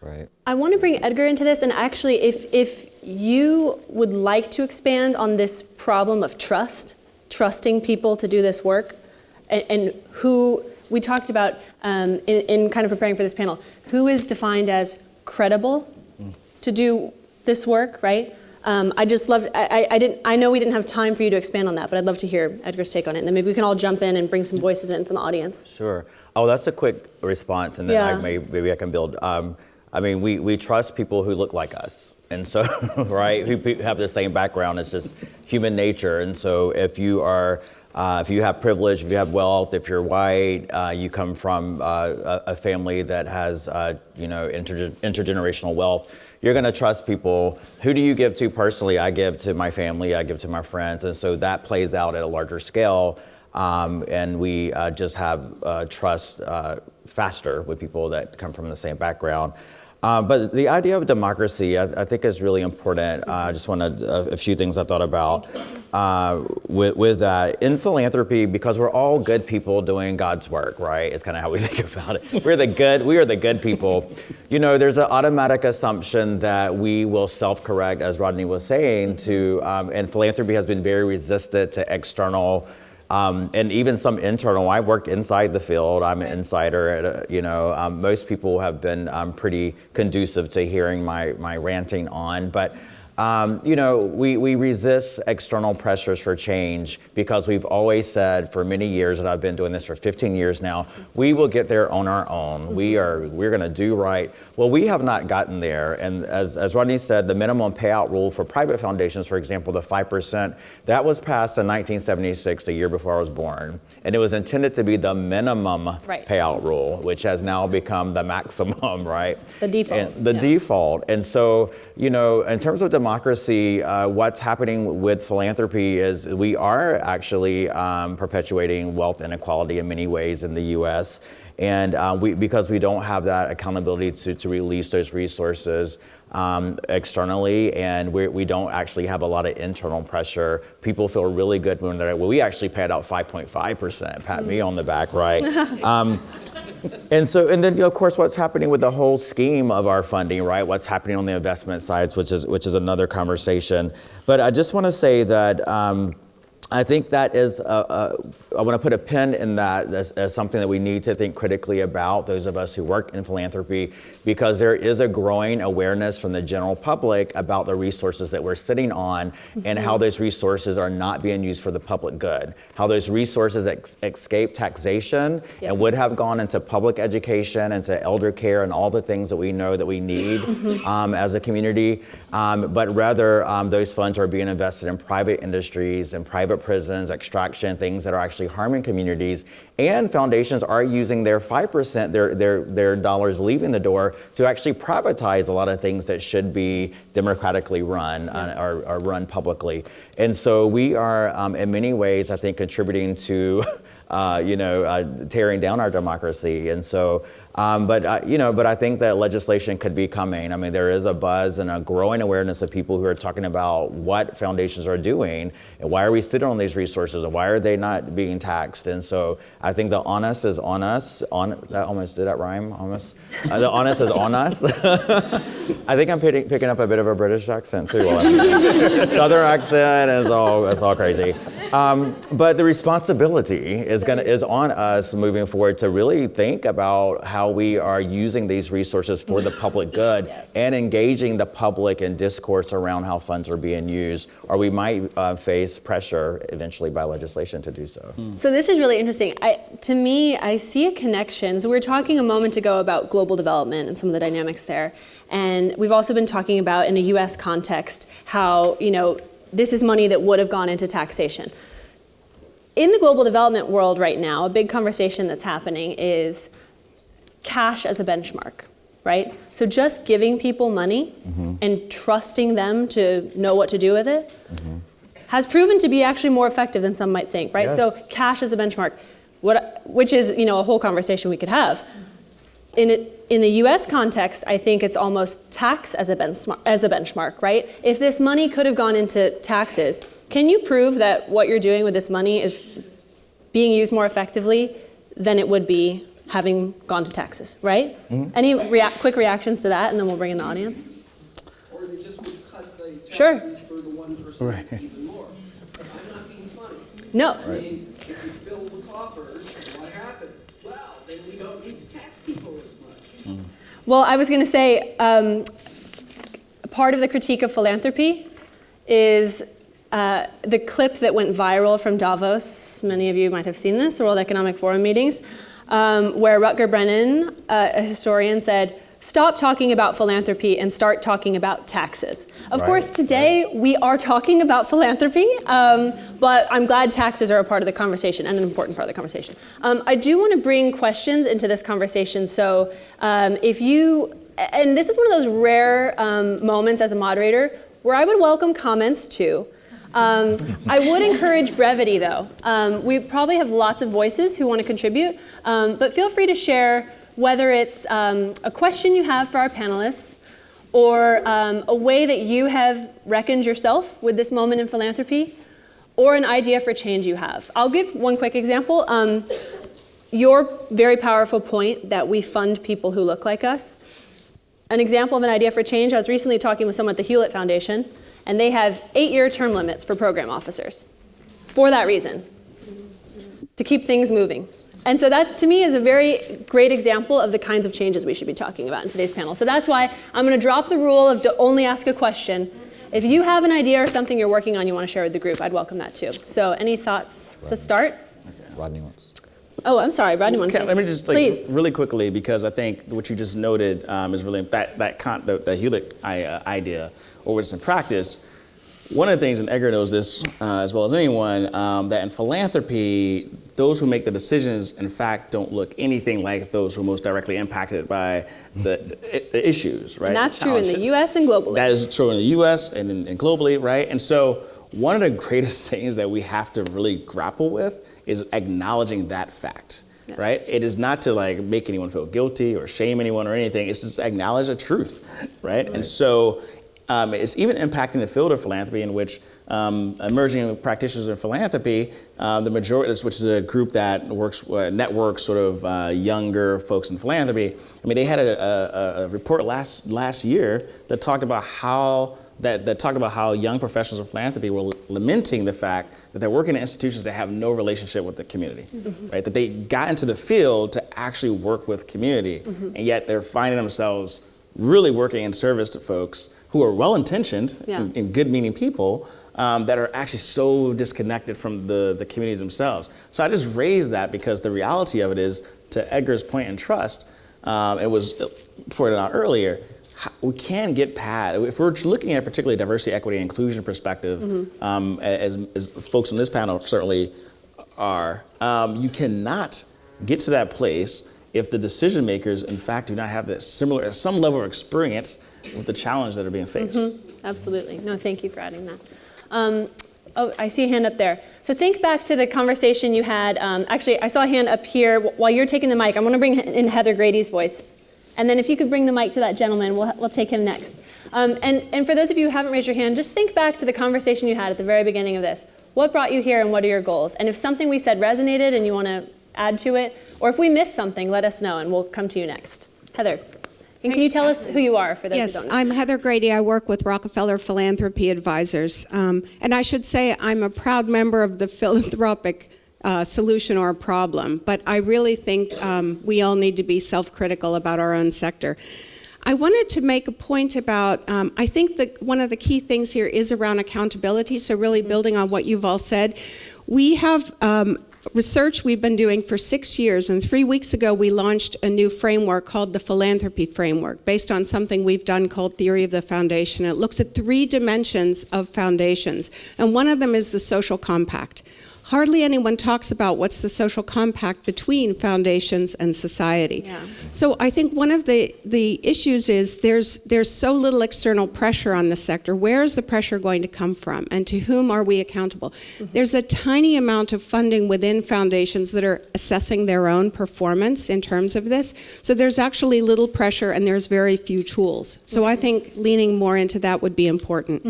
Right. I want to bring Edgar into this, and actually, if you would like to expand on this problem of trusting people to do this work, and who we talked about in kind of preparing for this panel, who is defined as credible to do this work, right? I just love. I know we didn't have time for you to expand on that, but I'd love to hear Edgar's take on it, and then maybe we can all jump in and bring some voices in from the audience. Sure. Oh, that's a quick response, and then maybe I can build. I mean, we trust people who look like us, and so right, who have the same background. It's just human nature, and so if you have privilege, if you have wealth, if you're white, you come from a family that has intergenerational wealth, you're going to trust people. Who do you give to personally? I give to my family, I give to my friends, and so that plays out at a larger scale. And we just have trust faster with people that come from the same background. But the idea of democracy, I think, is really important. I just wanted a few things I thought about with that. In philanthropy, because we're all good people doing God's work, right? It's kind of how we think about it. We are the good people. There's an automatic assumption that we will self-correct, as Rodney was saying, and philanthropy has been very resistant to external and even some internal. I work inside the field. I'm an insider. Most people have been pretty conducive to hearing my ranting on. But we resist external pressures for change because we've always said for many years, and I've been doing this for 15 years now, we will get there on our own. We're going to do right. Well, we have not gotten there. And as Rodney said, the minimum payout rule for private foundations, for example, the 5%, that was passed in 1976, the year before I was born. And it was intended to be the minimum payout rule, which has now become the maximum, right? The default. And the default. And so, in terms of democracy, what's happening with philanthropy is we are actually perpetuating wealth inequality in many ways in the U.S. And because we don't have that accountability to release those resources externally, and we don't actually have a lot of internal pressure. People feel really good when they're, well, we actually paid out 5.5%, pat me on the back, right? And then of course what's happening with the whole scheme of our funding, right? What's happening on the investment sides, which is another conversation. But I just want to say that I think that is, I want to put a pin in that as something that we need to think critically about, those of us who work in philanthropy, because there is a growing awareness from the general public about the resources that we're sitting on and how those resources are not being used for the public good, how those resources escape taxation and would have gone into public education, into elder care, and all the things that we know that we need as a community, but rather those funds are being invested in private industries and private put prisons, extraction, things that are actually harming communities. And foundations are using their 5%, their dollars leaving the door to actually privatize a lot of things that should be democratically run or run publicly. And so we are, in many ways, I think, contributing to tearing down our democracy. And so, but I think that legislation could be coming. I mean, there is a buzz and a growing awareness of people who are talking about what foundations are doing and why are we sitting on these resources and why are they not being taxed. And so I think the onus is on us. That almost, did that rhyme? Almost. The onus is on us. I think I'm picking up a bit of a British accent too. Southern accent is all crazy. But the responsibility is on us moving forward to really think about how we are using these resources for the public good and engaging the public in discourse around how funds are being used, or we might face pressure eventually by legislation to do so. So this is really interesting. To me, I see a connection. So we were talking a moment ago about global development and some of the dynamics there. And we've also been talking about, in a US context, how, this is money that would have gone into taxation. In the global development world right now, a big conversation that's happening is cash as a benchmark, right? So just giving people money and trusting them to know what to do with it has proven to be actually more effective than some might think, right? Yes. So cash as a benchmark, which is a whole conversation we could have. In the US context, I think it's almost tax as a benchmark, right? If this money could have gone into taxes, can you prove that what you're doing with this money is being used more effectively than it would be having gone to taxes, right? Any quick reactions to that, and then we'll bring in the audience? Or they just would cut the taxes Sure. for the 1% even more. I'm not being funny. No. I mean, if you fill the coffers, what happens? Well, then we don't need to tax people as much. Well, I was going to say, part of the critique of philanthropy is the clip that went viral from Davos. Many of you might have seen this, the World Economic Forum meetings, where Rutger Brennan, a historian, said, stop talking about philanthropy and start talking about taxes. Of course, today we are talking about philanthropy, but I'm glad taxes are a part of the conversation and an important part of the conversation. I do want to bring questions into this conversation. So if you, and this is one of those rare moments as a moderator where I would welcome comments too. I would encourage brevity though. We probably have lots of voices who want to contribute, but feel free to share whether it's a question you have for our panelists or a way that you have reckoned yourself with this moment in philanthropy or an idea for change you have. I'll give one quick example. Your very powerful point that we fund people who look like us. An example of an idea for change, I was recently talking with someone at the Hewlett Foundation, and they have 8-year term limits for program officers for that reason, to keep things moving. And so that, to me, is a very great example of the kinds of changes we should be talking about in today's panel. So that's why I'm going to drop the rule of to only ask a question. If you have an idea or something you're working on you want to share with the group, I'd welcome that too. So any thoughts to start? Rodney wants. Oh, I'm sorry, Rodney wants to say Let me just please. really quickly, because I think what you just noted is really the Hewlett idea, or what's in practice. One of the things, and Edgar knows this as well as anyone, that in philanthropy, those who make the decisions, in fact, don't look anything like those who are most directly impacted by the issues, right? And that's true in the U.S. and globally. That is true in the U.S. and globally, right? And so one of the greatest things that we have to really grapple with is acknowledging that fact, right? It is not to make anyone feel guilty or shame anyone or anything. It's just to acknowledge the truth, right? And so it's even impacting the field of philanthropy in which emerging practitioners in philanthropy, the majority, which is a group that networks sort of younger folks in philanthropy. I mean, they had a report last year that talked about how young professionals of philanthropy were lamenting the fact that they're working in institutions that have no relationship with the community, right? That they got into the field to actually work with community, and yet they're finding themselves really working in service to folks who are well-intentioned and good-meaning people that are actually so disconnected from the communities themselves. So I just raised that because the reality of it is, to Edgar's point in trust, it was pointed out earlier, we can get past, if we're looking at particularly diversity, equity, and inclusion perspective, as folks on this panel certainly are, you cannot get to that place if the decision makers, in fact, do not have that similar, some level of experience with the challenge that are being faced. Absolutely. No, thank you for adding that. Oh, I see a hand up there. So think back to the conversation you had. Actually, I saw a hand up here. While you're taking the mic, I'm going to bring in Heather Grady's voice. And then if you could bring the mic to that gentleman, we'll take him next. And for those of you who haven't raised your hand, just think back to the conversation you had at the very beginning of this. What brought you here and what are your goals? And if something we said resonated and you want to add to it, or if we missed something, let us know and we'll come to you next. Heather. And can you tell us who you are for those who don't know? Yes, I'm Heather Grady. I work with Rockefeller Philanthropy Advisors. And I should say I'm a proud member of the philanthropic solution or problem. But I really think we all need to be self-critical about our own sector. I wanted to make a point about, I think that one of the key things here is around accountability. So really building on what you've all said. We have research we've been doing for 6 years, and 3 weeks ago we launched a new framework called the Philanthropy Framework, based on something we've done called Theory of the Foundation. It looks at 3 dimensions of foundations, and one of them is the social compact. Hardly anyone talks about what's the social compact between foundations and society. Yeah. So I think one of the issues is there's so little external pressure on the sector. Where is the pressure going to come from, and to whom are we accountable? There's a tiny amount of funding within foundations that are assessing their own performance in terms of this. So there's actually little pressure and there's very few tools. So I think leaning more into that would be important.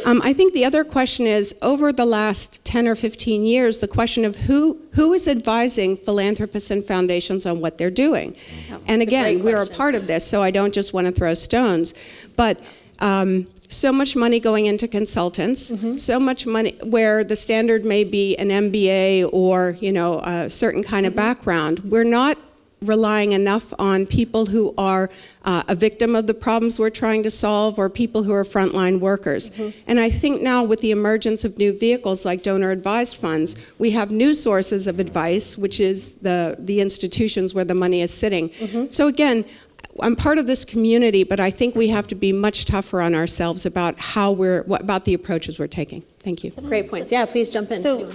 I think the other question is, over the last 10 or 15 years, the question of who is advising philanthropists and foundations on what they're doing. And again, we're a part of this, so I don't just want to throw stones. But so much money going into consultants, so much money where the standard may be an MBA or a certain kind of background. We're not relying enough on people who are a victim of the problems we're trying to solve, or people who are frontline workers. And I think now with the emergence of new vehicles like donor-advised funds, we have new sources of advice, which is the institutions where the money is sitting. So again, I'm part of this community, but I think we have to be much tougher on ourselves about about the approaches we're taking. Thank you. Great points. Yeah, please jump in. So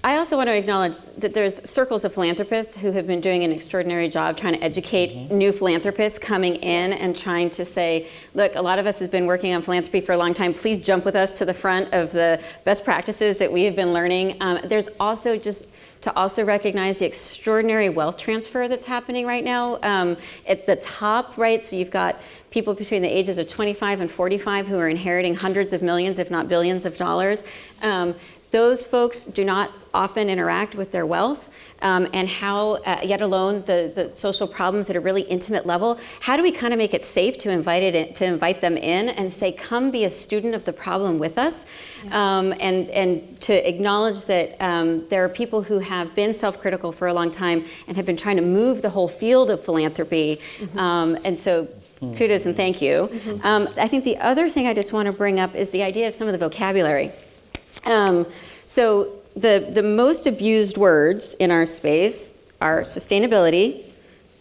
I also want to acknowledge that there's circles of philanthropists who have been doing an extraordinary job trying to educate new philanthropists coming in and trying to say, look, a lot of us have been working on philanthropy for a long time. Please jump with us to the front of the best practices that we have been learning. There's also just to also recognize the extraordinary wealth transfer that's happening right now. At the top, right, so you've got people between the ages of 25 and 45 who are inheriting hundreds of millions, if not billions of dollars. Those folks do not often interact with their wealth, and how, yet alone the social problems at a really intimate level. How do we kind of make it safe to invite them in and say, come be a student of the problem with us, and to acknowledge that there are people who have been self-critical for a long time and have been trying to move the whole field of philanthropy, and so kudos and thank you. I think the other thing I just want to bring up is the idea of some of the vocabulary. So the most abused words in our space are sustainability,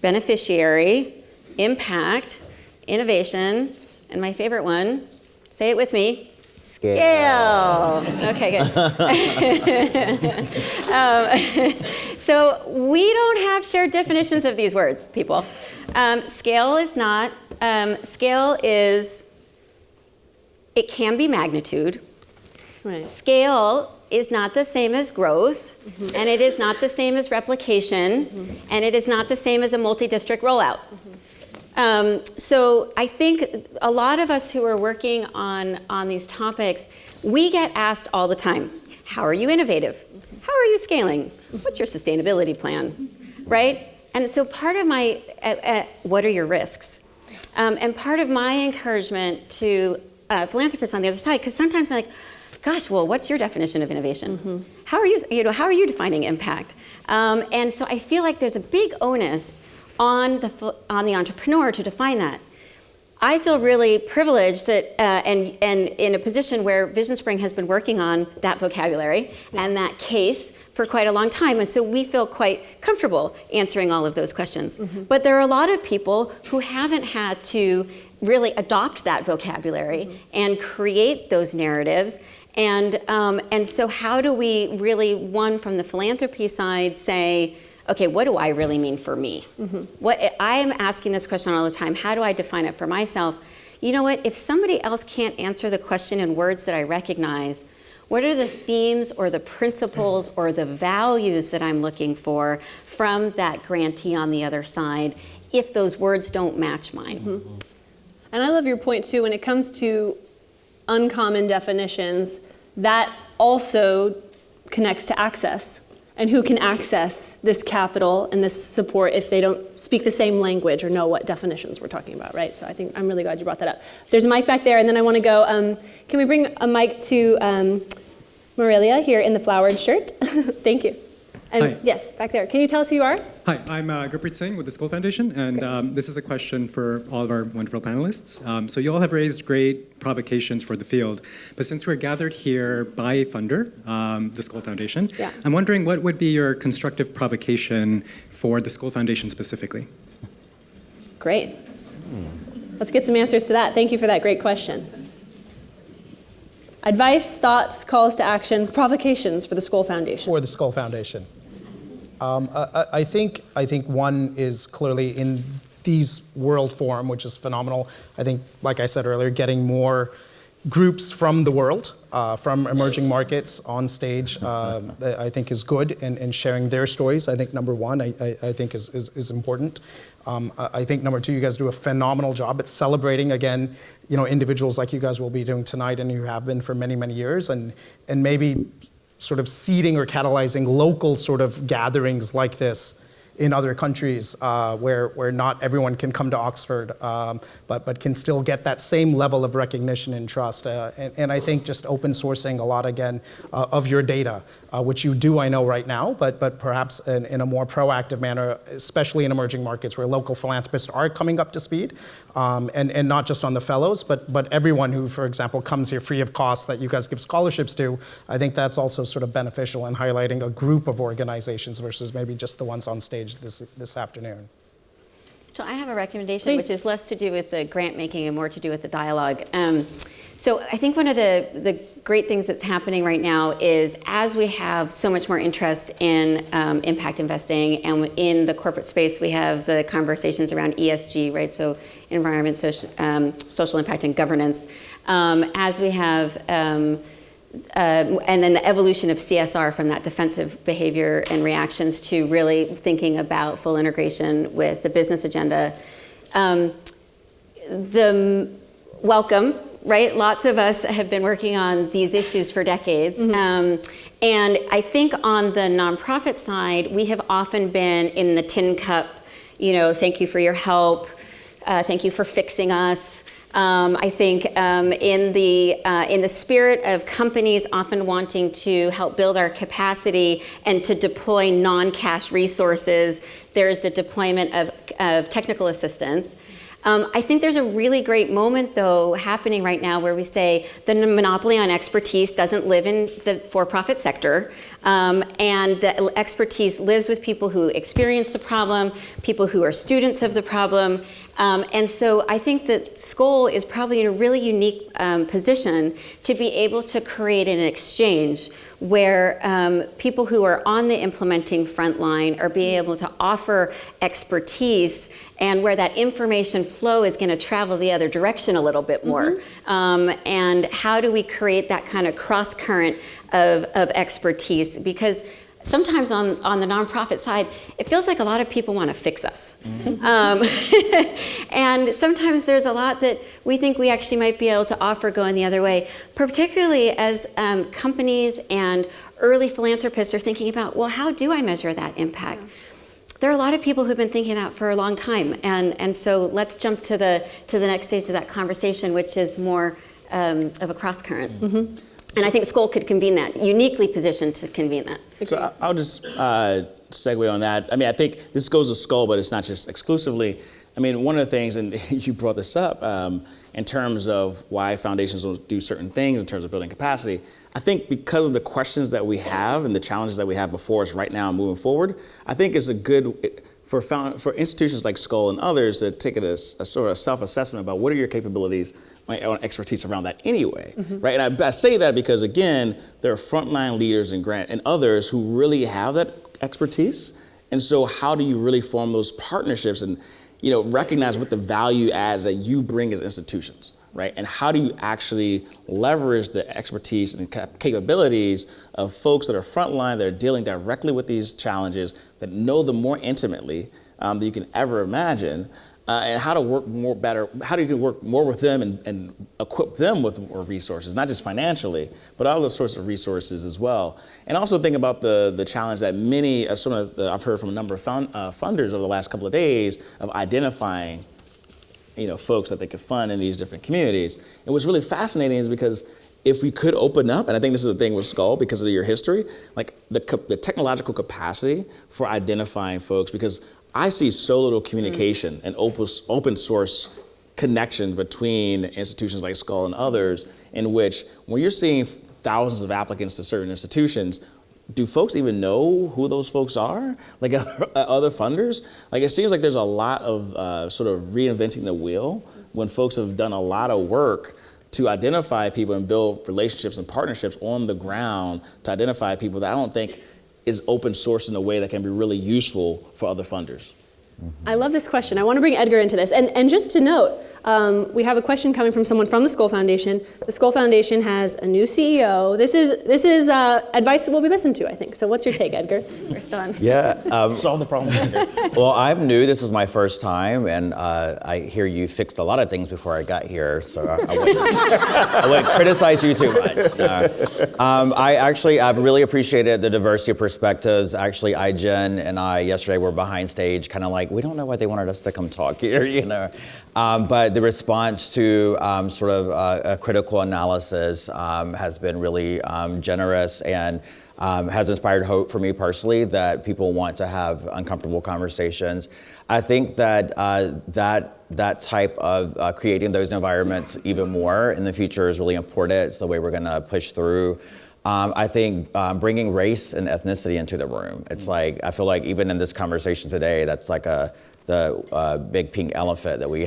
beneficiary, impact, innovation, and my favorite one, say it with me, scale. Okay, good. So we don't have shared definitions of these words, people. Scale is not, scale is, it can be magnitude. Right. Scale is not the same as growth, and it is not the same as replication, and it is not the same as a multi-district rollout. So I think a lot of us who are working on these topics, we get asked all the time, how are you innovative? How are you scaling? What's your sustainability plan, right? And so part of my, what are your risks? And part of my encouragement to philanthropists on the other side, because sometimes I'm like, gosh, well, what's your definition of innovation? How are you defining impact? And so I feel like there's a big onus on the entrepreneur to define that. I feel really privileged that, and in a position where VisionSpring has been working on that vocabulary and that case for quite a long time, and so we feel quite comfortable answering all of those questions. But there are a lot of people who haven't had to really adopt that vocabulary and create those narratives. And so how do we really, one, from the philanthropy side, say, okay, what do I really mean for me? What I am asking this question all the time. How do I define it for myself? You know what? If somebody else can't answer the question in words that I recognize, what are the themes or the principles or the values that I'm looking for from that grantee on the other side if those words don't match mine? And I love your point too, when it comes to uncommon definitions, that also connects to access and who can access this capital and this support if they don't speak the same language or know what definitions we're talking about, right? So I think I'm really glad you brought that up. There's a mic back there, and then I want to go, can we bring a mic to Morelia here in the flowered shirt? Thank you. And Hi. yes, back there. Can you tell us who you are? Hi, I'm Gurpreet Singh with the Skoll Foundation, and this is a question for all of our wonderful panelists. So you all have raised great provocations for the field, but since we're gathered here by a funder, the Skoll Foundation, I'm wondering what would be your constructive provocation for the Skoll Foundation specifically? Great. Let's get some answers to that. Thank you for that great question. Advice, thoughts, calls to action, provocations for the Skoll Foundation. For the Skoll Foundation. I think one is clearly in these World Forum, which is phenomenal. I think, like I said earlier, getting more groups from the world, from emerging markets on stage, I think is good, and sharing their stories. I think number one, I think is important. I think number two, you guys do a phenomenal job at celebrating, again, individuals like you guys will be doing tonight and you have been for many, many years, and maybe sort of seeding or catalyzing local sort of gatherings like this in other countries where not everyone can come to Oxford, but can still get that same level of recognition and trust. And I think just open sourcing a lot, again, of your data, which you do, I know, right now, but perhaps in a more proactive manner, especially in emerging markets where local philanthropists are coming up to speed, and not just on the fellows, but everyone who, for example, comes here free of cost that you guys give scholarships to. I think that's also sort of beneficial in highlighting a group of organizations versus maybe just the ones on stage this afternoon. So I have a recommendation, which is less to do with the grant making and more to do with the dialogue. So I think one of the great things that's happening right now is, as we have so much more interest in impact investing, and in the corporate space we have the conversations around ESG, right? So environment, social impact, and governance. As we have and then the evolution of CSR from that defensive behavior and reactions to really thinking about full integration with the business agenda. Welcome, right? Lots of us have been working on these issues for decades. And I think on the nonprofit side, we have often been in the tin cup, thank you for your help, thank you for fixing us. I think in the spirit of companies often wanting to help build our capacity and to deploy non-cash resources, there's the deployment of technical assistance. I think there's a really great moment, though, happening right now where we say the monopoly on expertise doesn't live in the for-profit sector, and the expertise lives with people who experience the problem, people who are students of the problem. And so I think that Skoll is probably in a really unique position to be able to create an exchange where people who are on the implementing front line are being able to offer expertise, and where that information flow is going to travel the other direction a little bit more. And how do we create that kind of cross current of expertise? Because sometimes on the nonprofit side, it feels like a lot of people want to fix us. And sometimes there's a lot that we think we actually might be able to offer going the other way, particularly as companies and early philanthropists are thinking about, well, how do I measure that impact? There are a lot of people who've been thinking that for a long time. And so let's jump to the next stage of that conversation, which is more of a cross current. And I think Skoll could convene that, uniquely positioned to convene that. So I'll just segue on that. I mean, I think this goes to Skoll, but it's not just exclusively. I mean, one of the things, and you brought this up, in terms of why foundations will do certain things in terms of building capacity, I think because of the questions that we have and the challenges that we have before us right now and moving forward, I think it's a good, for institutions like Skoll and others to take a sort of self-assessment about what are your capabilities or expertise around that anyway, right? And I say that because, again, there are frontline leaders and others who really have that expertise. And so how do you really form those partnerships and, recognize what the value adds that you bring as institutions, right? And how do you actually leverage the expertise and capabilities of folks that are frontline, that are dealing directly with these challenges, that know them more intimately than you can ever imagine, and how to work how do you work more with them and equip them with more resources, not just financially, but other sorts of resources as well. And also think about the challenge that I've heard from a number of funders over the last couple of days of identifying folks that they could fund in these different communities. And what's really fascinating is because if we could open up, and I think this is the thing with Skoll because of your history, like the technological capacity for identifying folks, because I see so little communication and open source connection between institutions like Skoll and others, in which when you're seeing thousands of applicants to certain institutions, do folks even know who those folks are? Like other funders? Like it seems like there's a lot of sort of reinventing the wheel when folks have done a lot of work to identify people and build relationships and partnerships on the ground to identify people that I don't think is open sourced in a way that can be really useful for other funders. I love this question. I want to bring Edgar into this. And just to note, we have a question coming from someone from the Skoll Foundation. The Skoll Foundation has a new CEO. This is advice that will be listened to, I think. So what's your take, Edgar? We're still on. Yeah. Solve the problem, Edgar. Well, I'm new. This is my first time, and I hear you fixed a lot of things before I got here, so I wouldn't criticize you too much. I've really appreciated the diversity of perspectives. Actually, iGen and I yesterday were behind stage, kind of like, we don't know why they wanted us to come talk here, But the response to sort of a critical analysis has been really generous and has inspired hope for me personally that people want to have uncomfortable conversations. I think that that type of creating those environments even more in the future is really important. It's the way we're going to push through. I think bringing race and ethnicity into the room. It's like, I feel like even in this conversation today, that's like the big pink elephant that we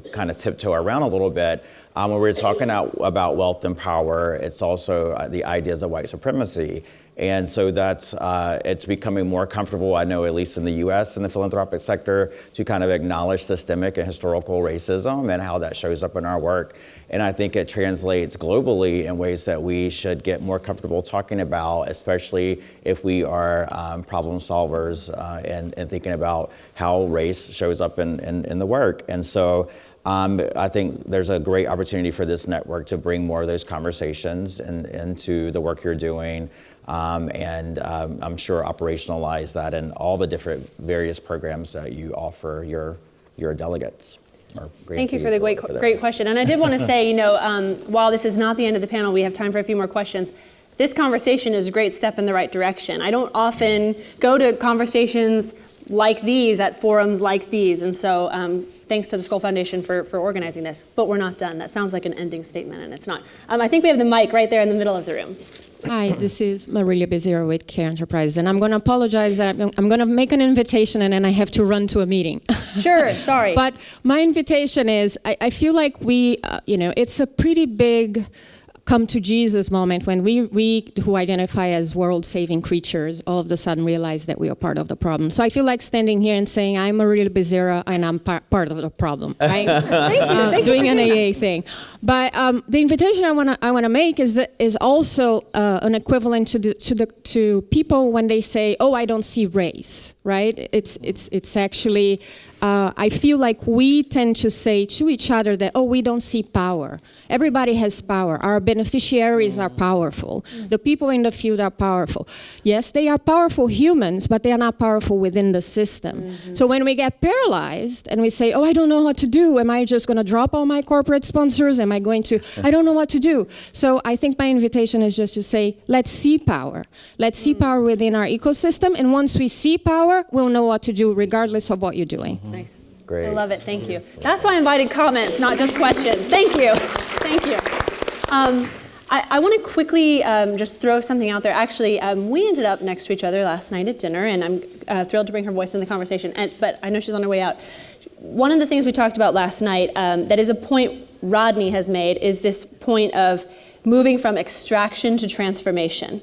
kind of tiptoe around a little bit. When we're talking about wealth and power, it's also the ideas of white supremacy. And so that's, it's becoming more comfortable, I know, at least in the US in the philanthropic sector, to kind of acknowledge systemic and historical racism and how that shows up in our work. And I think it translates globally in ways that we should get more comfortable talking about, especially if we are problem solvers and thinking about how race shows up in the work. And so I think there's a great opportunity for this network to bring more of those conversations into the work you're doing. And I'm sure operationalize that in all the different various programs that you offer your delegates. Thank you for the great question. And I did want to say, while this is not the end of the panel, we have time for a few more questions. This conversation is a great step in the right direction. I don't often go to conversations like these at forums like these. And so thanks to the Skoll Foundation for organizing this. But we're not done. That sounds like an ending statement, and it's not. I think we have the mic right there in the middle of the room. Hi, this is Marilia Bezerra with Care Enterprises, and I'm going to apologize that I'm going to make an invitation and then I have to run to a meeting. Sure, sorry. But my invitation is, I feel like it's a pretty big come to Jesus moment when we who identify as world-saving creatures all of a sudden realize that we are part of the problem. So I feel like standing here and saying, I'm Marilia Bezerra and I'm part of the problem, right? Thank you. Doing an AA thing. But the invitation I want to make is also an equivalent to people when they say, oh, I don't see race, right? It's actually, I feel like we tend to say to each other that, oh, we don't see power. Everybody has power. Our beneficiaries are powerful. The people in the field are powerful. Yes, they are powerful humans, but they are not powerful within the system. So when we get paralyzed and we say, oh, I don't know what to do. Am I just going to drop all my corporate sponsors? Am I going to, I don't know what to do. So I think my invitation is just to say, let's see power. Let's see power within our ecosystem. And once we see power, we'll know what to do regardless of what you're doing. Nice. Great. I love it. Thank you. That's why I invited comments, not just questions. Thank you. Thank you. I want to quickly just throw something out there. Actually, we ended up next to each other last night at dinner, and thrilled to bring her voice in the conversation, but I know she's on her way out. One of the things we talked about last night that is a point Rodney has made is this point of moving from extraction to transformation.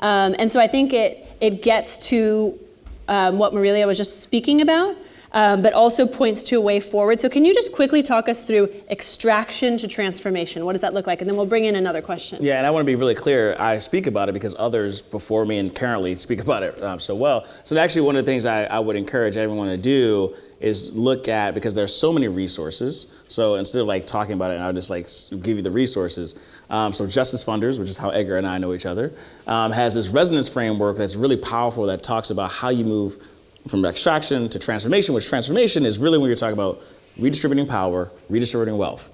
And so I think it gets to what Marilia was just speaking about, but also points to a way forward. So can you just quickly talk us through extraction to transformation? What does that look like? And then we'll bring in another question. Yeah, and I want to be really clear. I speak about it because others before me and currently speak about it so well. So actually one of the things I would encourage everyone to do is look at, because there's so many resources, so instead of like talking about it, I'll just like give you the resources. So Justice Funders, which is how Edgar and I know each other, has this resonance framework that's really powerful that talks about how you move from extraction to transformation, which transformation is really when you're talking about redistributing power, redistributing wealth,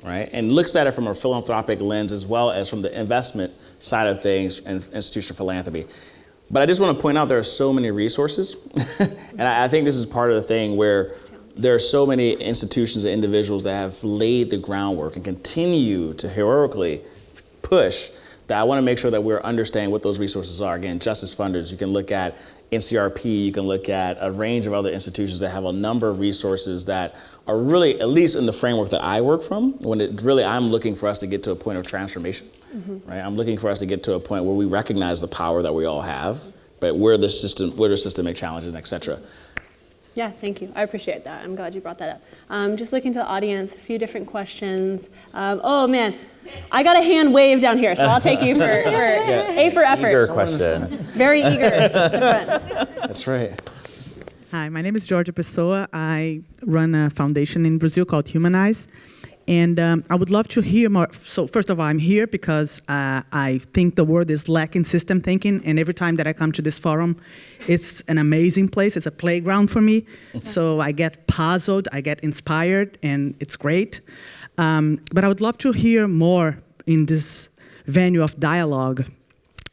right? And looks at it from a philanthropic lens as well as from the investment side of things and institutional philanthropy. But I just want to point out there are so many resources. And I think this is part of the thing where there are so many institutions and individuals that have laid the groundwork and continue to heroically push that I want to make sure that we're understanding what those resources are. Again, Justice Funders, you can look at NCRP, you can look at a range of other institutions that have a number of resources that are really, at least in the framework that I work from, when it really, I'm looking for us to get to a point of transformation, right? I'm looking for us to get to a point where we recognize the power that we all have, but where the systemic challenges, et cetera. Yeah, thank you. I appreciate that. I'm glad you brought that up. Just looking to the audience, a few different questions. Oh man, I got a hand wave down here, so I'll take you for A for effort. Eager question. Very eager. That's right. Hi, my name is Georgia Pessoa. I run a foundation in Brazil called Humanize. And I would love to hear more. So first of all, I'm here because I think the world is lacking system thinking. And every time that I come to this forum, it's an amazing place. It's a playground for me. So I get puzzled, I get inspired, and it's great. But I would love to hear more in this venue of dialogue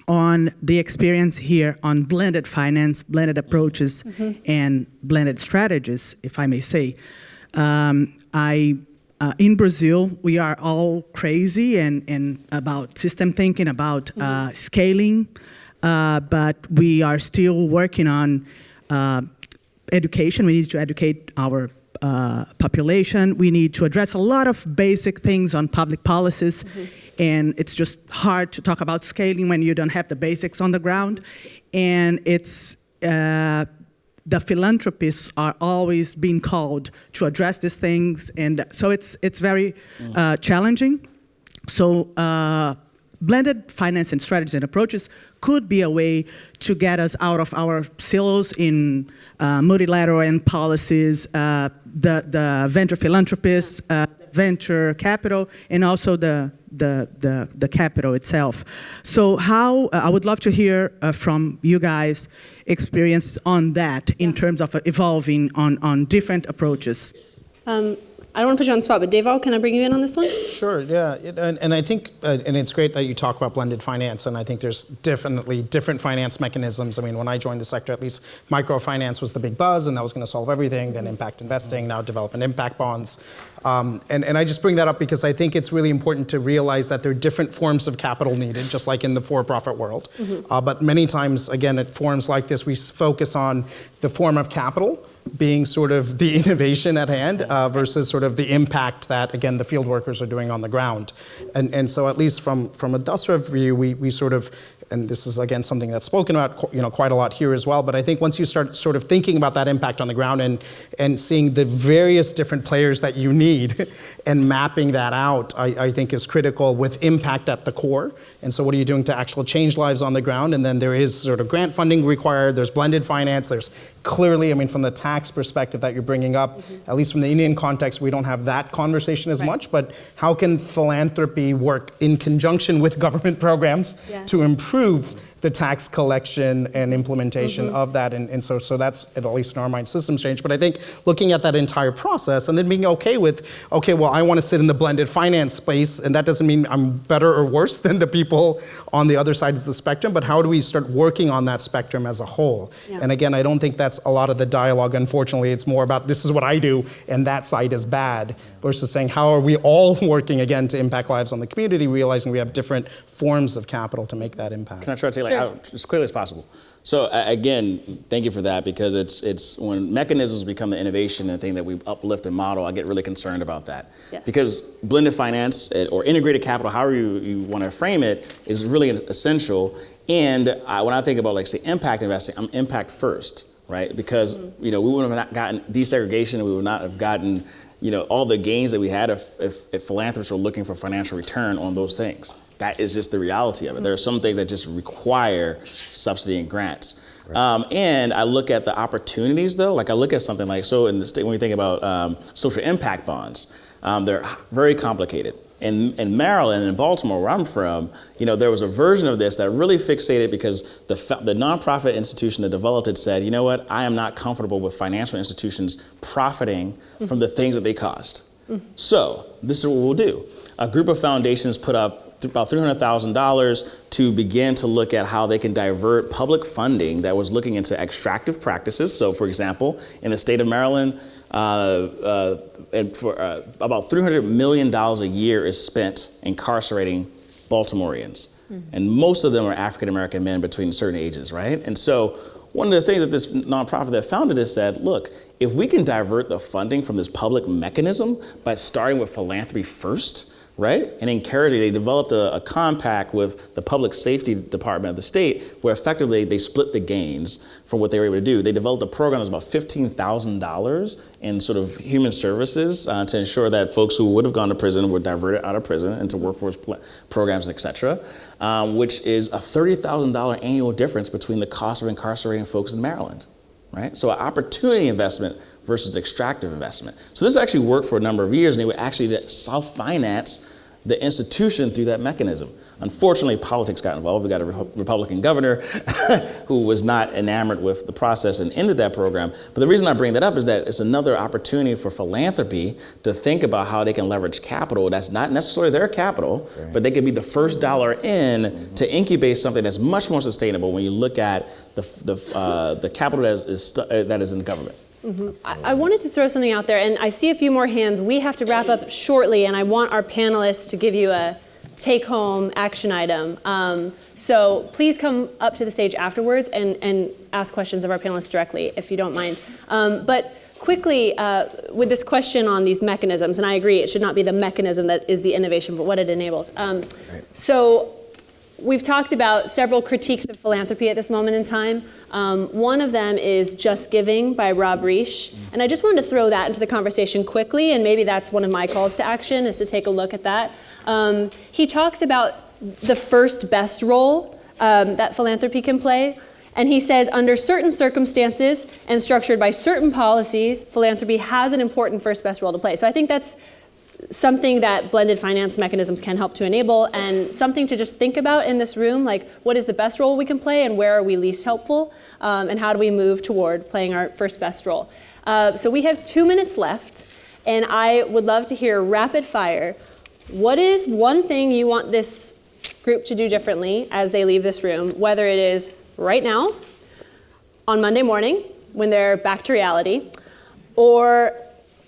on the experience here on blended finance, blended approaches, and blended strategies, if I may say. In Brazil, we are all crazy and about system thinking, about scaling, but we are still working on education. We need to educate our population. We need to address a lot of basic things on public policies, and it's just hard to talk about scaling when you don't have the basics on the ground. And it's the philanthropists are always being called to address these things, and so it's very challenging. So blended finance and strategies and approaches could be a way to get us out of our silos in multilateral and policies, the venture philanthropists, venture capital, and also the capital itself. So how, I would love to hear from you guys experience on that in terms of evolving on different approaches. I don't want to put you on the spot, but Deval, can I bring you in on this one? Sure, yeah, and I think, and it's great that you talk about blended finance, and I think there's definitely different finance mechanisms. I mean, when I joined the sector, at least microfinance was the big buzz, and that was going to solve everything, then impact investing, now development impact bonds. And I just bring that up because I think it's really important to realize that there are different forms of capital needed, just like in the for-profit world. But many times, again, at forums like this, we focus on the form of capital being sort of the innovation at hand versus sort of the impact that, again, the field workers are doing on the ground. And so at least from a Dasra view, we sort of, and this is, again, something that's spoken about quite a lot here as well, but I think once you start sort of thinking about that impact on the ground and seeing the various different players that you need and mapping that out, I think is critical with impact at the core. And so what are you doing to actually change lives on the ground? And then there is sort of grant funding required, there's blended finance, there's clearly, I mean, from the tax perspective that you're bringing up, at least from the Indian context, we don't have that conversation as much, but how can philanthropy work in conjunction with government programs to improve the tax collection and implementation of that, and so that's at least in our mind systems change. But I think looking at that entire process and then being okay with, okay, well, I want to sit in the blended finance space, and that doesn't mean I'm better or worse than the people on the other sides of the spectrum, but how do we start working on that spectrum as a whole? And again, I don't think that's a lot of the dialogue, unfortunately. It's more about this is what I do and that side is bad, versus saying how are we all working again to impact lives on the community, realizing we have different forms of capital to make that impact. Can I try to take as quickly as possible. So again, thank you for that, because it's when mechanisms become the innovation and thing that we uplift and model, I get really concerned about that. Yes. Because blended finance or integrated capital, however you want to frame it, is really essential. And when I think about, like, say, impact investing, I'm impact first, right? Because we wouldn't have not gotten desegregation, we would not have gotten all the gains that we had if philanthropists were looking for financial return on those things. That is just the reality of it. There are some things that just require subsidy and grants. Right. And I look at the opportunities, though. Like, I look at something like, so in the state, when we think about social impact bonds, they're very complicated. In Maryland and in Baltimore, where I'm from, there was a version of this that really fixated, because the nonprofit institution that developed it said, you know what, I am not comfortable with financial institutions profiting from the things that they cost. So this is what we'll do. A group of foundations put up about $300,000 to begin to look at how they can divert public funding that was looking into extractive practices. So, for example, in the state of Maryland, and for about $300 million a year is spent incarcerating Baltimoreans. And most of them are African-American men between certain ages, right? And so one of the things that this nonprofit that founded this said, look, if we can divert the funding from this public mechanism by starting with philanthropy first, right? And encouraging, they developed a compact with the public safety department of the state, where effectively they split the gains from what they were able to do. They developed a program that was about $15,000 in sort of human services to ensure that folks who would have gone to prison were diverted out of prison into workforce programs, et cetera, which is a $30,000 annual difference between the cost of incarcerating folks in Maryland. Right? So an opportunity investment versus extractive investment. So this actually worked for a number of years, and they would actually self-finance the institution through that mechanism. Unfortunately, politics got involved. We got a Republican governor who was not enamored with the process and ended that program. But the reason I bring that up is that it's another opportunity for philanthropy to think about how they can leverage capital that's not necessarily their capital, right, but they could be the first dollar in to incubate something that's much more sustainable when you look at the capital that is in government. I wanted to throw something out there, and I see a few more hands. We have to wrap up shortly, and I want our panelists to give you a take-home action item. So please come up to the stage afterwards and ask questions of our panelists directly, if you don't mind. But quickly, with this question on these mechanisms, and I agree, it should not be the mechanism that is the innovation, but what it enables. So we've talked about several critiques of philanthropy at this moment in time. One of them is Just Giving by Rob Reich. And I just wanted to throw that into the conversation quickly, and maybe that's one of my calls to action, is to take a look at that. He talks about the first best role that philanthropy can play. And he says, under certain circumstances and structured by certain policies, philanthropy has an important first best role to play. So I think that's something that blended finance mechanisms can help to enable, and something to just think about in this room, like what is the best role we can play and where are we least helpful, and how do we move toward playing our first best role. So we have 2 minutes left, and I would love to hear rapid fire. What is one thing you want this group to do differently as they leave this room, whether it is right now, on Monday morning, when they're back to reality, or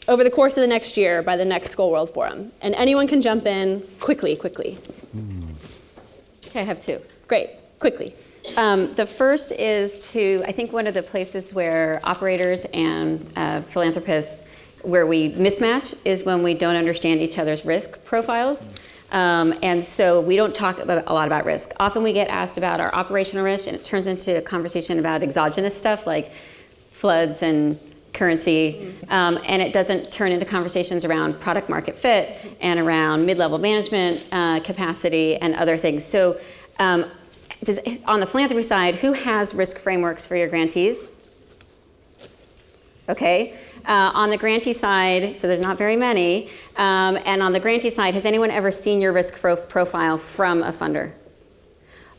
over the course of the next year by the next Skoll World Forum? And anyone can jump in quickly. Okay, I have two. Great, quickly. The first is I think one of the places where operators and philanthropists, where we mismatch, is when we don't understand each other's risk profiles. And so we don't talk a lot about risk. Often we get asked about our operational risk, and it turns into a conversation about exogenous stuff like floods and currency, and it doesn't turn into conversations around product market fit and around mid-level management capacity and other things. So on the philanthropy side, who has risk frameworks for your grantees? Okay. On the grantee side, so there's not very many, and on the grantee side, has anyone ever seen your risk profile from a funder?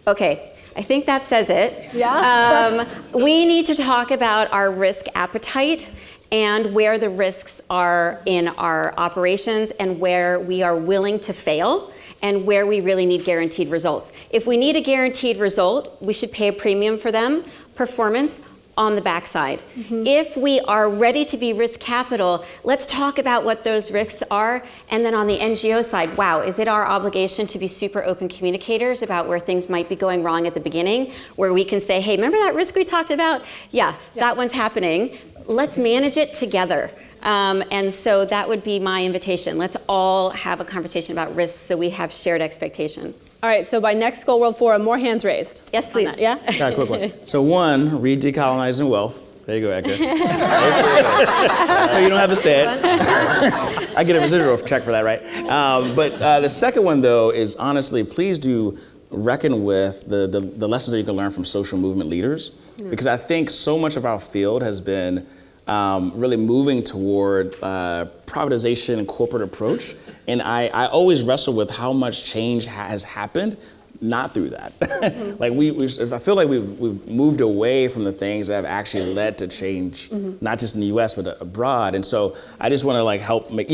Okay. I think that says it. Yeah. We need to talk about our risk appetite and where the risks are in our operations and where we are willing to fail and where we really need guaranteed results. If we need a guaranteed result, we should pay a premium for them. Performance on the backside. If we are ready to be risk capital, let's talk about what those risks are. And then on the NGO side, wow, is it our obligation to be super open communicators about where things might be going wrong at the beginning, where we can say, hey, remember that risk we talked about? Yeah, that one's happening. Let's manage it together. And so that would be my invitation. Let's all have a conversation about risks so we have shared expectation. All right, so by next Skoll World Forum, more hands raised. Yes, please. Yeah? Got a quick one. So one, read Decolonizing Wealth. There you go, Edgar. So you don't have to say it. I get a residual check for that, right? But the second one, though, is honestly, please do reckon with the lessons that you can learn from social movement leaders. Because I think so much of our field has been really moving toward privatization and corporate approach. And I always wrestle with how much change has happened, not through that. Like I feel like we've moved away from the things that have actually led to change, not just in the US, but abroad. And so I just want to like help make,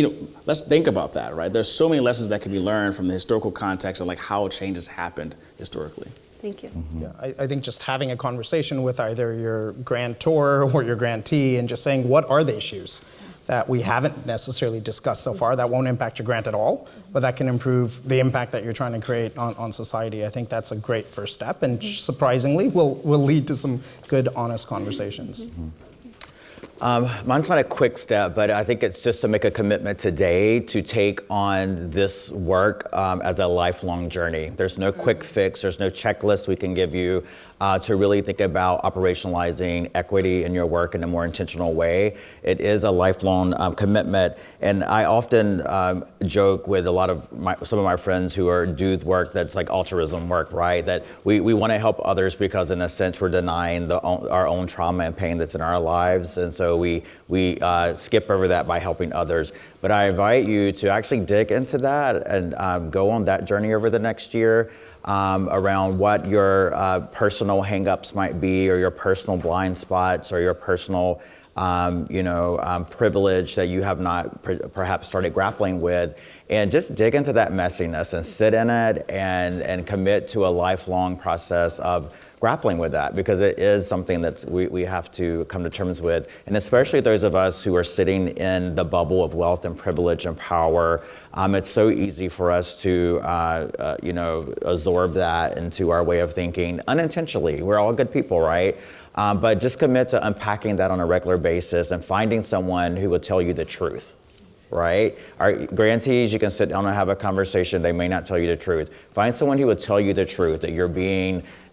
let's think about that, right? There's so many lessons that can be learned from the historical context and like how change has happened historically. Thank you. Yeah, I think just having a conversation with either your grantor or your grantee and just saying, what are the issues that we haven't necessarily discussed so far that won't impact your grant at all, but that can improve the impact that you're trying to create on society. I think that's a great first step, and surprisingly will lead to some good, honest conversations. Mine's not a quick step, but I think it's just to make a commitment today to take on this work as a lifelong journey. There's no quick fix, there's no checklist we can give you to really think about operationalizing equity in your work in a more intentional way. It is a lifelong commitment, and I often joke with a lot of some of my friends who do work that's like altruism work, right? That we want to help others because in a sense we're denying our own trauma and pain that's in our lives, and so we skip over that by helping others. But I invite you to actually dig into that and go on that journey over the next year. Around what your personal hangups might be, or your personal blind spots, or your personal, privilege that you have not perhaps started grappling with, and just dig into that messiness and sit in it and commit to a lifelong process of grappling with that, because it is something that we have to come to terms with, and especially those of us who are sitting in the bubble of wealth and privilege and power. It's so easy for us to, absorb that into our way of thinking unintentionally. We're all good people, right? But just commit to unpacking that on a regular basis and finding someone who will tell you the truth. Right? Our grantees, you can sit down and have a conversation. They may not tell you the truth. Find someone who will tell you the truth, that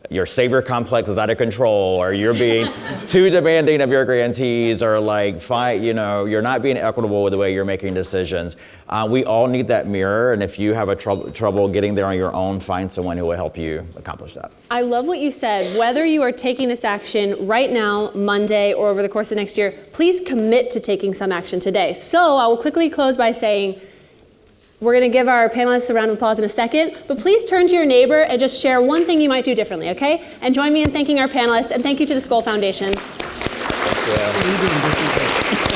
your savior complex is out of control, or you're being too demanding of your grantees, or you're not being equitable with the way you're making decisions. We all need that mirror, and if you have trouble getting there on your own, find someone who will help you accomplish that. I love what you said. Whether you are taking this action right now, Monday, or over the course of next year, please commit to taking some action today. So I will quickly close by saying, we're going to give our panelists a round of applause in a second, but please turn to your neighbor and just share one thing you might do differently, okay? And join me in thanking our panelists, and thank you to the Skoll Foundation. Yeah.